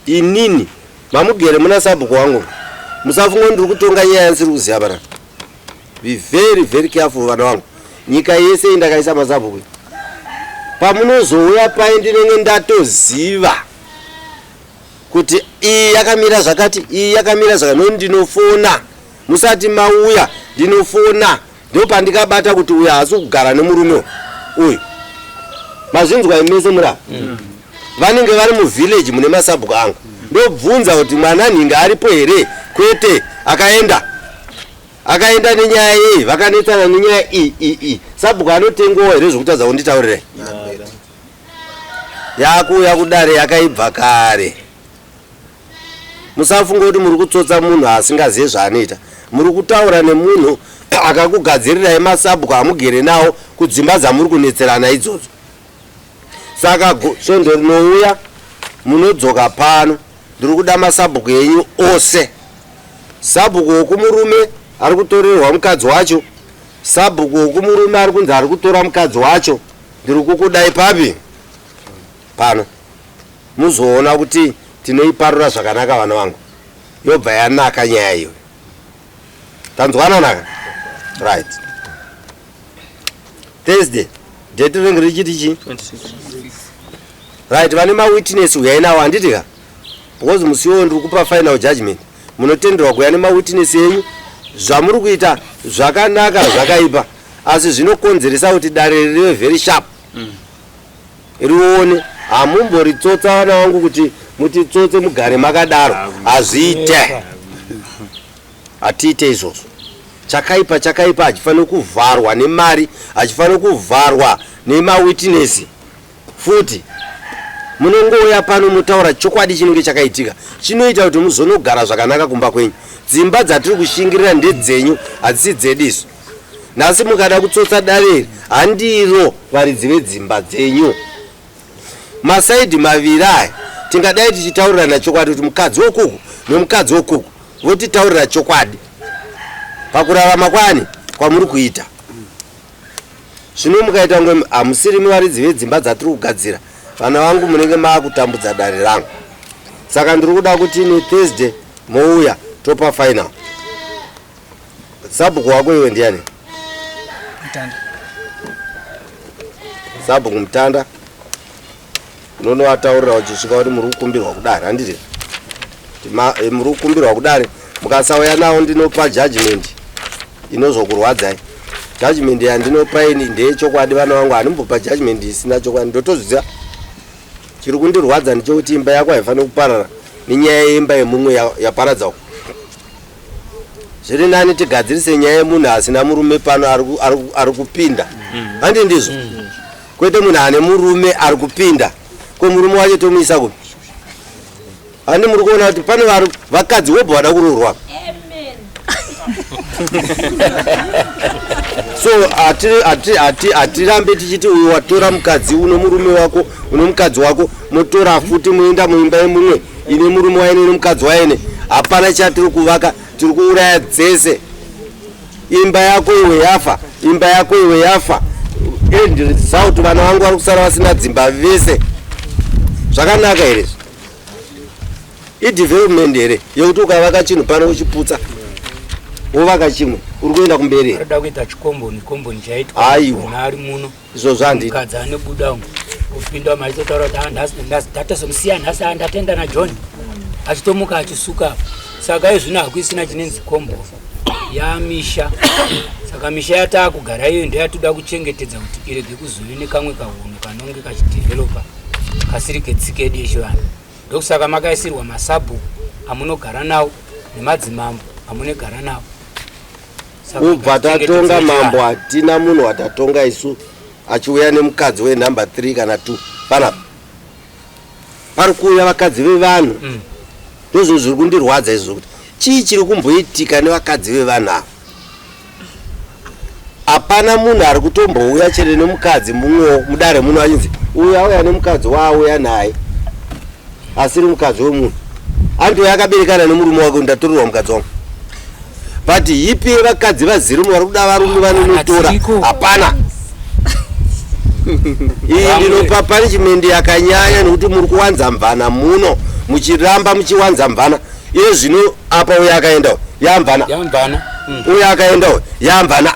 Inini mamugere muna sabhuku wangu, musafunga ndiri kutonga nyaya yansiri kuziva bana. Be very very careful vana vangu. Nyika yese indakaisa masabhuku, pamunozouya pai ndinenge ndatoziva kuti iyi yakamira zvakati, iyi yakamira zvakati, ndinofona. Musati mauya ndinofona, ndo pandikabata kuti uyu haasi kugara nemurume uyu. Mazvinzwa imese mura vanenge vari muvillage mune masabhuku angu, ndobvunza kuti mwana nhinga aripo here, kwete akaenda nenyaya yei, vakanetsana nenyaya iyi, sabhuku anotengowa here zvokutadza kunditaurirai. Yakuuya kudare yakaibva kare. Musafunga kuti muri kutsotsa munhu asingazivi zvaanoita, muri kutaura nemunhu akakugadzirirai masabhuku amugere nawo kudzimba dzamuri kunetserana idzodzo. Saka svondo rinouya munodzoka pano, ndiri kuda masabhuku enyu ose. Sabhuku wokumurume ari kutorerwa mukadzi wacho, sabhuku wokumurume ari kunzi ari kutora mukadzi wacho, ndiri kukudai papi pano. Muzoona kuti tinoiparura zvakanaka vana vangu, yobva yanaka nyaya iyo. Tanzwana naka? Right. Thursday date ringi richiti chi? 26. Right, vane mawitness uyai nawo handiti ka? Because musiwo ndiri kupa final judgment. Munotenderwa kuya nemawitness enyu, zvamuri kuita zvakanaka zvakaipa, asi zvinokonzeresa kuti dare rive very sharp. Rione, hamumboritsotsa vana vangu kuti mutitsotse mugare makadaro, hazviite. Hatiite izvozvo. Chakaipa hachifanira kuvharwa nemari, hachifanira kuvharwa nemawitness. Futi munongouya pano mutaura chokwadi chinenge chakaitika, chinoita kuti muzonogara zvakanaka kumba kwenyu. dzimba dzatiri kushingirira ndedzenyu hadzisi dzediso. Nhasi mukada kutsotsa dare handiro varidzi vedzimba dzenyu. Masaidhi maviri aya tingadai tichitaurirana chokwadi kuti mukadzi wokuku nomukadzi wokuku votitaurira chokwadi pakurarama kwani kwamuri kuita. Zvino mukaita kunge hamusiri varidzi vedzimba dzatiri kugadzira, vana vangu munenge maakutambudza dare rangu. Saka ndiri kuda kuti ni Thursday mouya topa final. Sabhuku wako iwe ndiani? Mtanda. Sabhuku Mtanda. Unonovataurira uchisvika kuti muri kukumbirwa kudare, handiti? Muri kukumbirwa kudare, mukasauya nawo ndinopa judgment inozokurwadzai. Judgment yandinopa ini ndeyechokwadi vana vangu, handimbopa judgment isina chokwadi. Ndotozviziva chiri kundirwadza ndechekuti imba yako haifaniri kuparara nenyaya yeimba yemumwe yaparadza. Zviri nani tigadzirise nyaya yemunhu asina murume pano ari kupinda, handi ndizvo? Kwete munhu ane murume ari kupinda, ko murume wacho tomuisa kupi? Handi muri kuona kuti pane vakadzi wobva vada kurorwa. So hatirambe tichiti uyu watora mukadzi uno murume wako uno mukadzi wako motora futi muenda muimba yemumwe ine murume waine nomukadzi waine. Hapana chatiri kuvaka, tiri kuuraya dzese. Imba yako iwe yafa, imba yako iwe yafa. Ndiriziva kuti vana vangu vari kusara vasina dzimba vese. Zvakanaka here? Idevelopment here yekuti ukavaka chinhu pano uchiputsa wovaka chimwe uri kuenda kumberi. Arida kuita chikomboni chaitwa ari muno izvo zvanditi mukadzi anebuda upinda maitotaura kuti ndatozomusiya nhasi ndatenda naJohn achitomuka achisuka. Saka izvino hakuisina chinenzi kombo yamisha. Saka misha yatakugara iyo ndoyatoda kuchengetedza kuti irege kuzove nekamwe kahunhu kanonge kachidevelopa kasiri ketsika yedu yechivanhu. Ndokusaka makaisirwa masabhuku amunogara nawo nemadzimambo amunogara nawo. Ubva tatonga mambo hatina munhu watatonga isu achiuya nemukadzi wenumber 3 kana 2 panapa. Pari kuuya vakadzi vevanhu. Ndozvo zviri kundirwadza izvo kuti chii chiri kumboitika nevakadzi vevanhu ava. Hapana munhu ari kutombouya chero nemukadzi mumwewo mudare muno achinzi uyu auya nemukadzi waauya naye asiri mukadzi wemunhu. Andoya akaberekana nemurume wake ndatorerwa mukadzi wangu. But ipi vakadzi vazirumu vari kuda varume vanonotora? Hapana. Iyi ndinopa punishment yakanyanya nekuti muri kuwanza mvana muno muchiramba muchiwanza mvana. Iye zvino apa uya akaendawo yamvana. Uya akaendawo yamvana.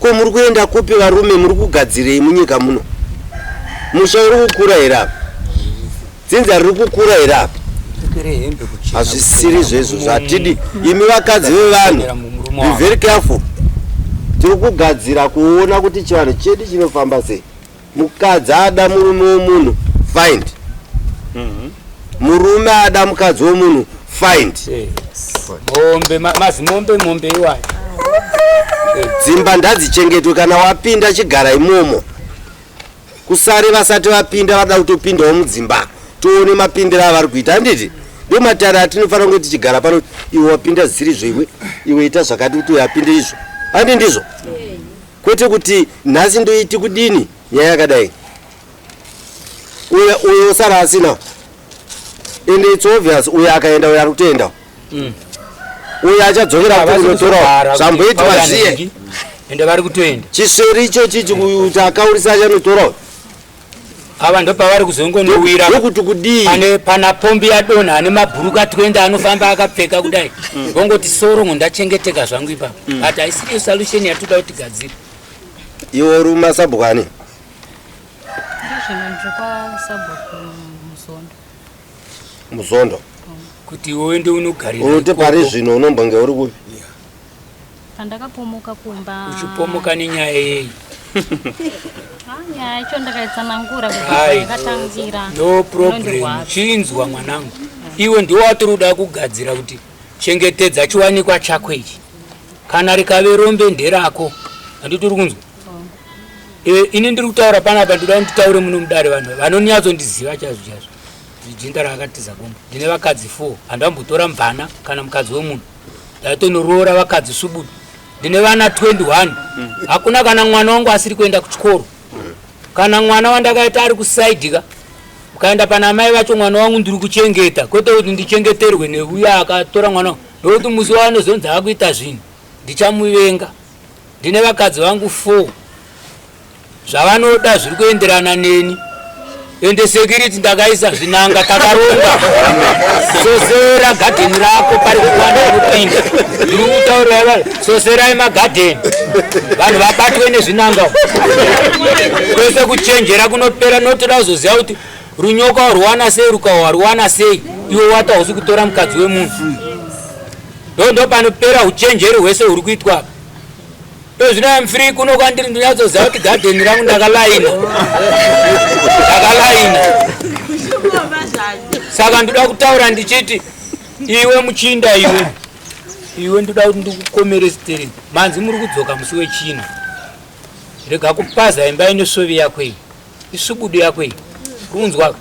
Ko muri kuenda kupi varume muri kugadzirei munyika muno? Musha uri kukura here apa? Dzinza riri kukura here apa? Hazvisiri zvezvo zvatidi. Imi vakadzi vevanhu, be very careful. Tiri kugadzira kuona kuti chivanhu chedu chinofamba sei. Mukadzi ada murume womunhu, find. Murume ada mukadzi womunhu, find. Mombe iwayo. Dzimba ndadzichengetwe kana wapinda chigara imomo. Kusare vasati vapinda vada kutopindawo mudzimba. Tuone mapindiro avari kuita, handiti? Ndo matara atinofanira kuti tichigara pano iwe wapinda zvisiri iwe ita zvakati kuti uyapinde izvo. Handi ndizvo? Kwete kuti nhasi ndoiti kudini nyaya yakadai. Uyo usara asina. And it's obvious uyo akaenda uyo ari kutoendawo. Uyo achadzokera kunotorawo zvamboitwa ziye. Ende vari kutoenda. Chisori icho chichi kuti akaurisa achanotorawo. Ava ndo pavari kuzongonowira nokuti kudii pana pombi yadonha ane mabhuruku atwenda anofamba akapfeka kudai. Ngongoti soro ndachengeteka zvangu ipapo. But haisiri solution yatoda kuti gadzire. Iwe uri masabhuku ani? Ndizvino ndikwa sabhuku Muzondo. Kuti iwe ndo unogarira. Unote pari zvino unombonge uri kupi? Pandakapomoka kumba. Uchipomoka nenyaya yeyi? Nyaya icho ndakaitsanangura kuti yakatangira. No problem. Chinzwa mwanangu. Iwe ndiwe watoda kugadzira kuti chengetedza chiwanikwa chako ichi. Kana rikave rombe nderako. Handiti uri kunzwa? Ini ndiri kutaura panapa ndinoda nditaure muno mudare vanhu vanonyatso ndiziva chazvo chazvo. jinda rakatiza gomba ndine vakadzi 4 handambotora mbana kana mukadzi wemunhu ndaitondoroora vakadzi subudu ndine vana 21 hakuna kana mwana wangu asiri kuenda kuchikoro kana mwana wandakaita ari kusaidika ukaenda pana mai vacho mwana wangu ndiri kuchengeta kwete kuti ndichengeterwe neuya akatora mwana wangu ndokuti musi wanozonzi akuita zvinhu ndichamuvenga ndine vakadzi vangu 4 zvavanoda zviri kuenderana neni ende security ndakaisa zvinanga takaronga sosera gadheni rako pari kuwanda kupinda ndiri kutaurira soserai magadheni vanhu vabatwe nezvinanga kwese kuchenjera kunopera notoda kuzoziva kuti runyoka rwana sei rukawa rwana sei iwe watausi kutora mukadzi wemunhu ndo panopera uchenjeri hwese huri kuitwa zvino mfree kuno kwandiri ndinatsoziva kuti gadheni rangu ndakalaina saka ndoda kutaura ndichiti iwe muchinda iwe ndoda kuti ndikukomere sitereni manzi muri kudzoka musi wechina rega kupaza imba ine sovi yakwei isubudu yakwei kunzwa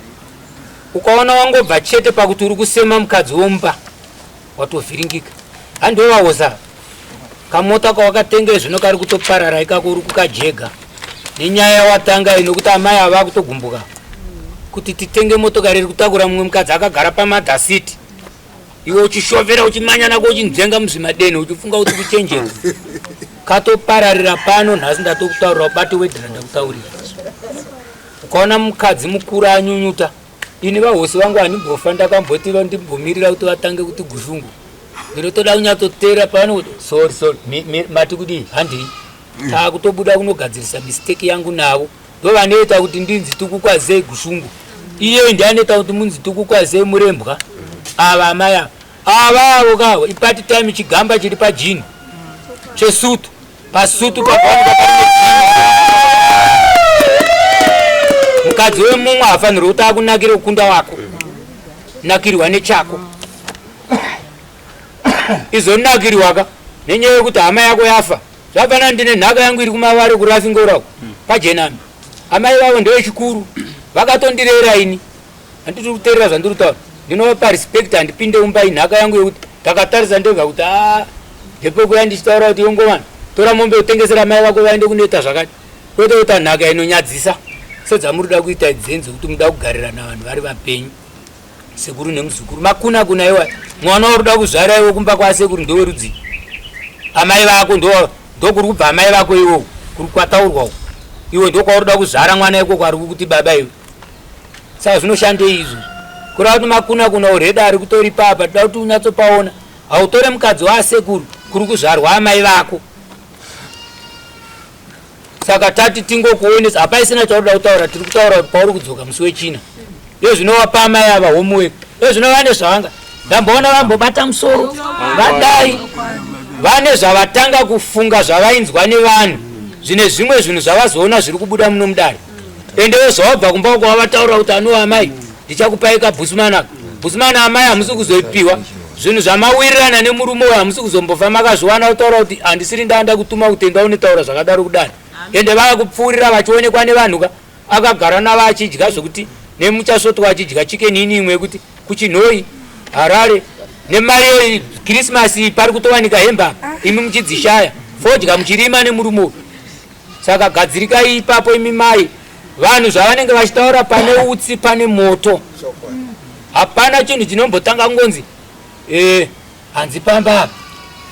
ukaona wangobva chete pakuti uri kusema mukadzi womba watovhiringika handovawoza kamota kawakatenga zvino kari kutoparara ikako uri kukajega nenyaya watanga inokuti amai ava kutogumbuka kuti titenge motokari iri kutakura mumwe mukadzi akagara pamadhasiti iwe uchishovera uchimanya nako uchinzenga muzvimadeni uchifunga kuti kuchenjera katopararira pano nhasi ndatokutaurira ubati wedhira ndakutaurira ukaona mukadzi mukuru anyunyuta ini vahosi vangu handimbofa ndakamboti ndimbomirira kuti vatange kuti gushungu ndinotoda kunyatotera pano sorry mati kuti handii taakutobuda kunogadzirisa mistake yangu navo ndo vanoita kuti ndinzi tukukwazei gushungu iye ndianoita kuti munzi tukukwazei murembwa ava amai avavo kavo ipati time chigamba chiri pajini chesutu pasutu mukadzi wemumwe hafanirwa kuti akunakire ukunda wako nakirwa nechako izonakirwaka nenyaya yekuti hama yako yafa zvafanana ndine nhaka yangu iri kumavare kurafingorako pajenami amai vavo ndevechikuru vakatondirera ini handiri kuteerera zvandiri kutaura ndinovapa respect handipinde umbai nhaka yangu yekuti takatarisa ndega kuti ndepekuya ndichitaura kuti yongomana tora mombe utengesera mai vako vaende kunoita zvakati kwete kuti nhaka inonyadzisa sedzamurida kuita dzenzo kuti muda kugarira navanhu vari vapenyu sekuru nemuzukuru makuna kuna iwa mwana waruda kuzvara iwo kumba kwasekuru ndowerudzi amai vako ndokuri kubva amai vako iwo kuri kwataurwawo iwe ndokwaruda kuzvara mwana iko kwari kuti baba iwe saka zvinoshandei izvo kureva kuti makuna kuna ureda ari kutori papa toda kuti unyatsopaona hautore mukadzi waasekuru kuri kuzvarwa amai vako saka tati tingokuonesa hapaisina chaurida kutaura tiri kutaura kuti pauri kudzoka musi wechina iyo zvinovapa amai ava homework iyo zvinovane zvavanga ndamboona vambobata musoro vadai vane zvavatanga kufunga zvavainzwa nevanhu zvine zvimwe zvinhu zvavazoona zviri kubuda muno mudare endewo zvavabva kumba uko vavataura kuti anuwa amai ndichakupai kabhusumana bhusumana amai hamusi kuzoipiwa zvinhu zvamawirirana nemurume uyo hamusi kuzombofa makazviwana kutaura kuti handisiri ndaanda kutuma kutenda unetaura zvakadaro kudani ende vakupfuurira vachionekwa nevanhuka akagara navo achidya zvokuti nemuchasvotwa achidya chikeni ini imwe yekuti kuchinhoi harare nemari krismasi pari kutowanika hemba imi muchidzishaya fodya muchirima nemurume uyu saka gadzirikai ipapo imi mai vanhu zvavanenge vachitaura pane utsi pane moto hapana chinhu chinombotanga ngonzi hanzi pamba apa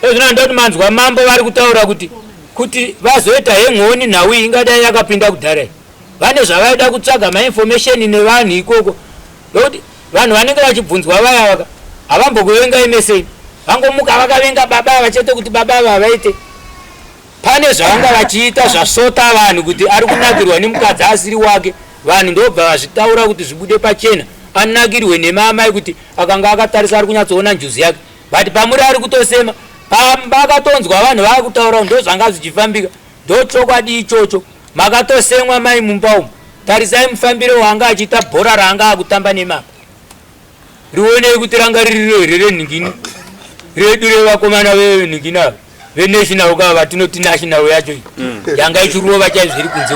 ezvinoda kuti manzwa mambo vari kutaura kuti vazoita hengoni nhau iyi ingadai yakapinda kudharai vane zvavaida kutsvaga mainformation nevanhu ikoko nokuti vanhu vanenge vachibvunzwa vaya vaka havambokuvenga imeseni vangomuka vakavenga baba ava chete kuti baba ava vaite pane zvavanga vachiita zvasota vanhu kuti ari kunakirwa nemukadzi asiri wake vanhu ndobva vazvitaura kuti zvibude pachena anakirwe nemamai kuti akanga akatarisa ari kunyatsoona njuzi yake but pamuri ari kutosema pamba akatonzwa vanhu vava kutaura ndo zvanga zvichifambika ndo chokwadi ichocho makatosemwa mai mumba umu tarisai mufambiro wanga achiita bhora raanga akutamba nemama rionei kuti ranga riri renhingini redu revakomana venhingini ava venational kava vatinoti national yacho yanga ichirova chaizvo iri kunze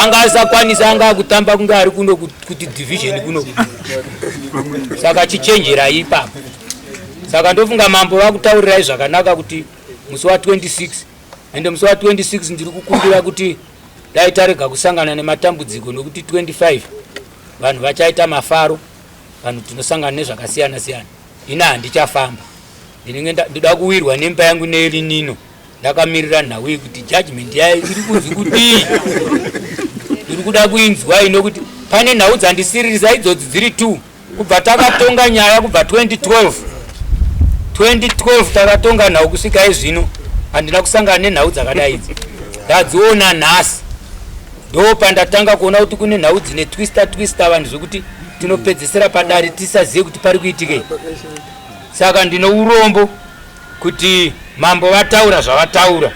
anga asakwanisa anga kutamba kunge ari kuno kuti division kuno saka chichenjera ipapo saka ndofunga mambo vakutaurirai zvakanaka kuti musi wa 26 ende musi wa 26 ndiri kukumbira kuti dai tarega kusangana nematambudziko nokuti 25 vanhu vachaita mafaro vanhu tinosangana nezvakasiyana siyana ina handichafamba ndinoda kuwirwa nemba yangu neiri nino ndakamirira nhau kuti judgment yayo iri kunzi kudii ndiri kuda kuinzwa inokuti pane nhau dzandisiririsa idzodzi dziri 2 kubva takatonga nyaya kubva 2012 takatonga nhau kusvika izvino handina kusangana nenhau dzakadai idzi ndadziona nhasi ndo pandatanga kuona kuti kune nhau dzine twista vanhu zvokuti tinopedzesera padare tisazive kuti pari kuitikei saka ndino urombo kuti mambo vataura zvavataura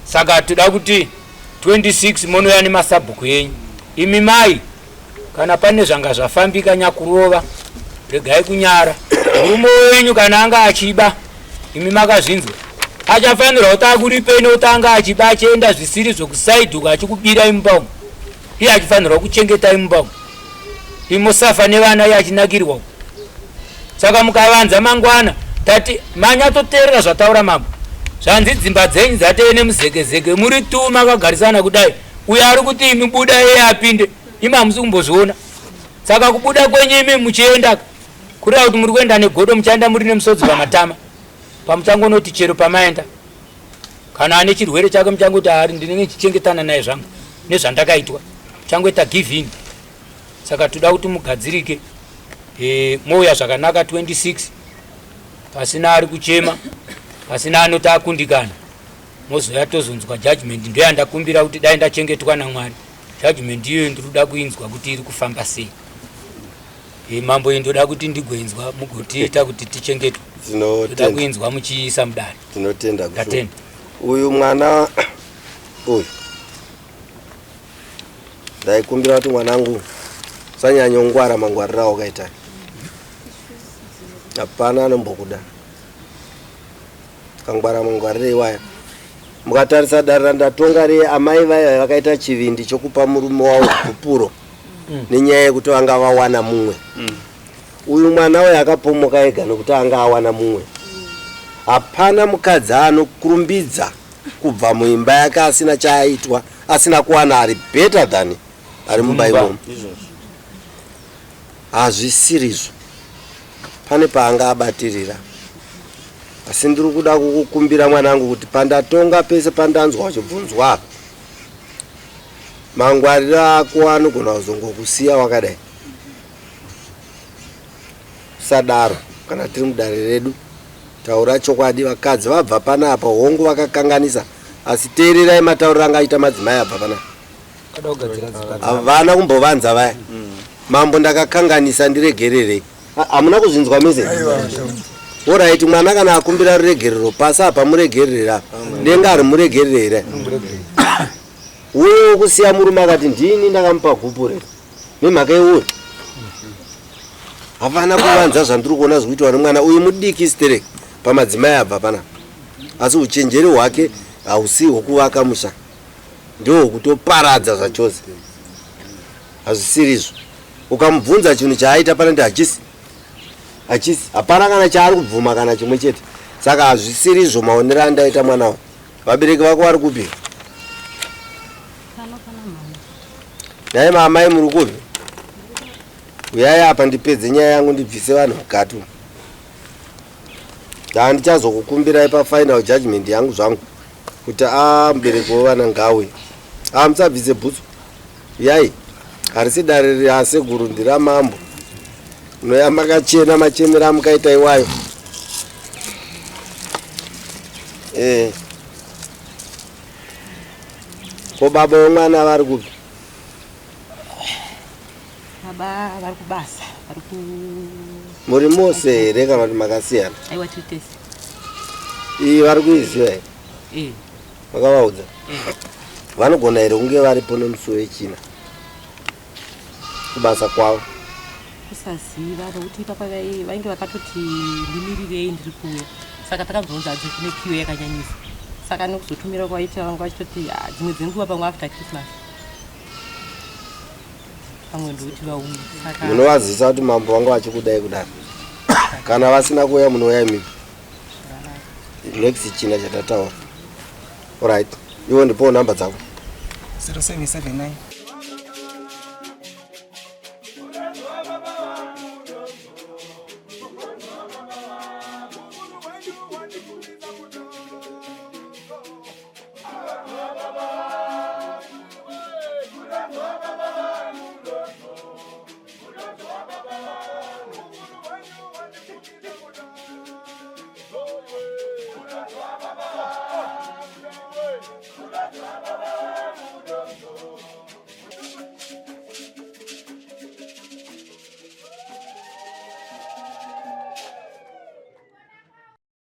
saka toda kuti 26 monoya nemasabhuku enyu imi mai kana pane zvanga zvafambika nyakurova regai kunyara murume wenyu kana anga achiba imi makazvinzwa achafanirwa kuti akuripeni kuti anga achiba achienda zvisiri zvokusaiduka achikubira imba umu iye achifanirwa kuchengeta imba umu imosafa nevana iye achinakirwa saka mukavanza mangwana tati manyatoteerera zvataura mambo zvanzi dzimba dzenyu dzateve nemuzekezeke muri tu makagarisana kudai uyo ari kuti imi buda iye apinde imi hamusi kumbozviona saka kubuda kwenyu imi muchienda kureva kuti muri kuenda negodo muchaenda muri nemusodzi pamatama pamuchangonoti chero pamaenda kana ane chirwere chake muchangoti ari ndinenge chichengetana naye zvangu nezvandakaitwa changoita give in saka toda kuti mugadzirike mouya zvakanaka 26 pasina ari kuchema pasina anoti akundikana mozoya tozonzwa judgment ndoyandakumbira kuti dai ndachengetwa naMwari judgment iyoyo ndinoda kuinzwa kuti iri kufamba sei mambo iyi ndoda kuti ndigoinzwa mugotiita kuti tichengetwe ndoda kuinzwa muchiisa mudare tinotenda kuti uyu mwana uyu ndaikumbira kuti mwanangu sanyanya ungwara mangwarira wakaita hapana anombokuda kangwara mangwarira iwaya mukatarisa dare randatonga reye amai vaya vakaita chivindi chokupa murume wavo kupuro nenyaya yekuti vanga vawana mumwe uyu mwana uyu akapomoka ega nokuti anga awana mumwe hapana mukadzi anokurumbidza kubva muimba yake asina chaaitwa asina kuwana ari better than ari mumba imomo hazvisirizvo pane paanga abatirira asi ndiri kuda kukukumbira mwanangu kuti pandatonga pese pandanzwa uchibvunzwa apa mangwarira ako anogona kuzongokusiya wakadai sadaro kana tiri mudare redu taura chokwadi vakadzi vabva panapa hongu vakakanganisa asi teererai matauriro angaita madzimai abva panapa havana kumbovanza vaya mambo ndakakanganisa ndiregererei hamuna kuzvinzwa mese oraiti mwana kana akumbira ruregerero pasi apa muregerera denga ari muregerera uye kusiya murume akati ndini ndakamupa gupure nemhaka yeuri hapana kuvanza zvandiri kuona zvikuitwa nemwana uyu mudiki stereki pamadzimai abva panapa asi uchenjeri hwake hausi hwokuvaka musha ndohwokutoparadza zvachose hazvisirizvo ukamubvunza chinhu chaaita pana ndi hachisi hapana kana chaari kubvuma kana chimwe chete saka hazvisirizvo maonero andaita mwana wa vabereki vako vari kupi nai mamai muri kupi uyai apa ndipedze nyaya yangu ndibvise vanhu mukati handichazokukumbirai pafinal judgment yangu zvangu kuti mubereki wevana ngauye musabvise bhutsu yai harisi dare reaseguru ndiramambo noya makachena machemera mukaita iwayo ko baba wemwana vari kupi baba vari kubasa muri mose here kana kuti makasiyana aiwa titesi iyi vari kuiziva here makavaudza vanogona here kunge varipo nemusi wechina kubasa kwavo kusaziva nokuti ipapa vainge vakatoti ndimirirei ndiri kuuya saka takanzonzi adzi kune kiwe yakanyanyisa saka nekuzotumira kwaita vanga vachitoti dzimwe dzenguva pamwe after Christmas pamwe ndokuti vauye. Munovazisa kuti mambo wangu achikudai kudaro. Kana vasina kuuya munouya imi. Next china chatataura. Alright. Iwo ndipo namba dzako. 0779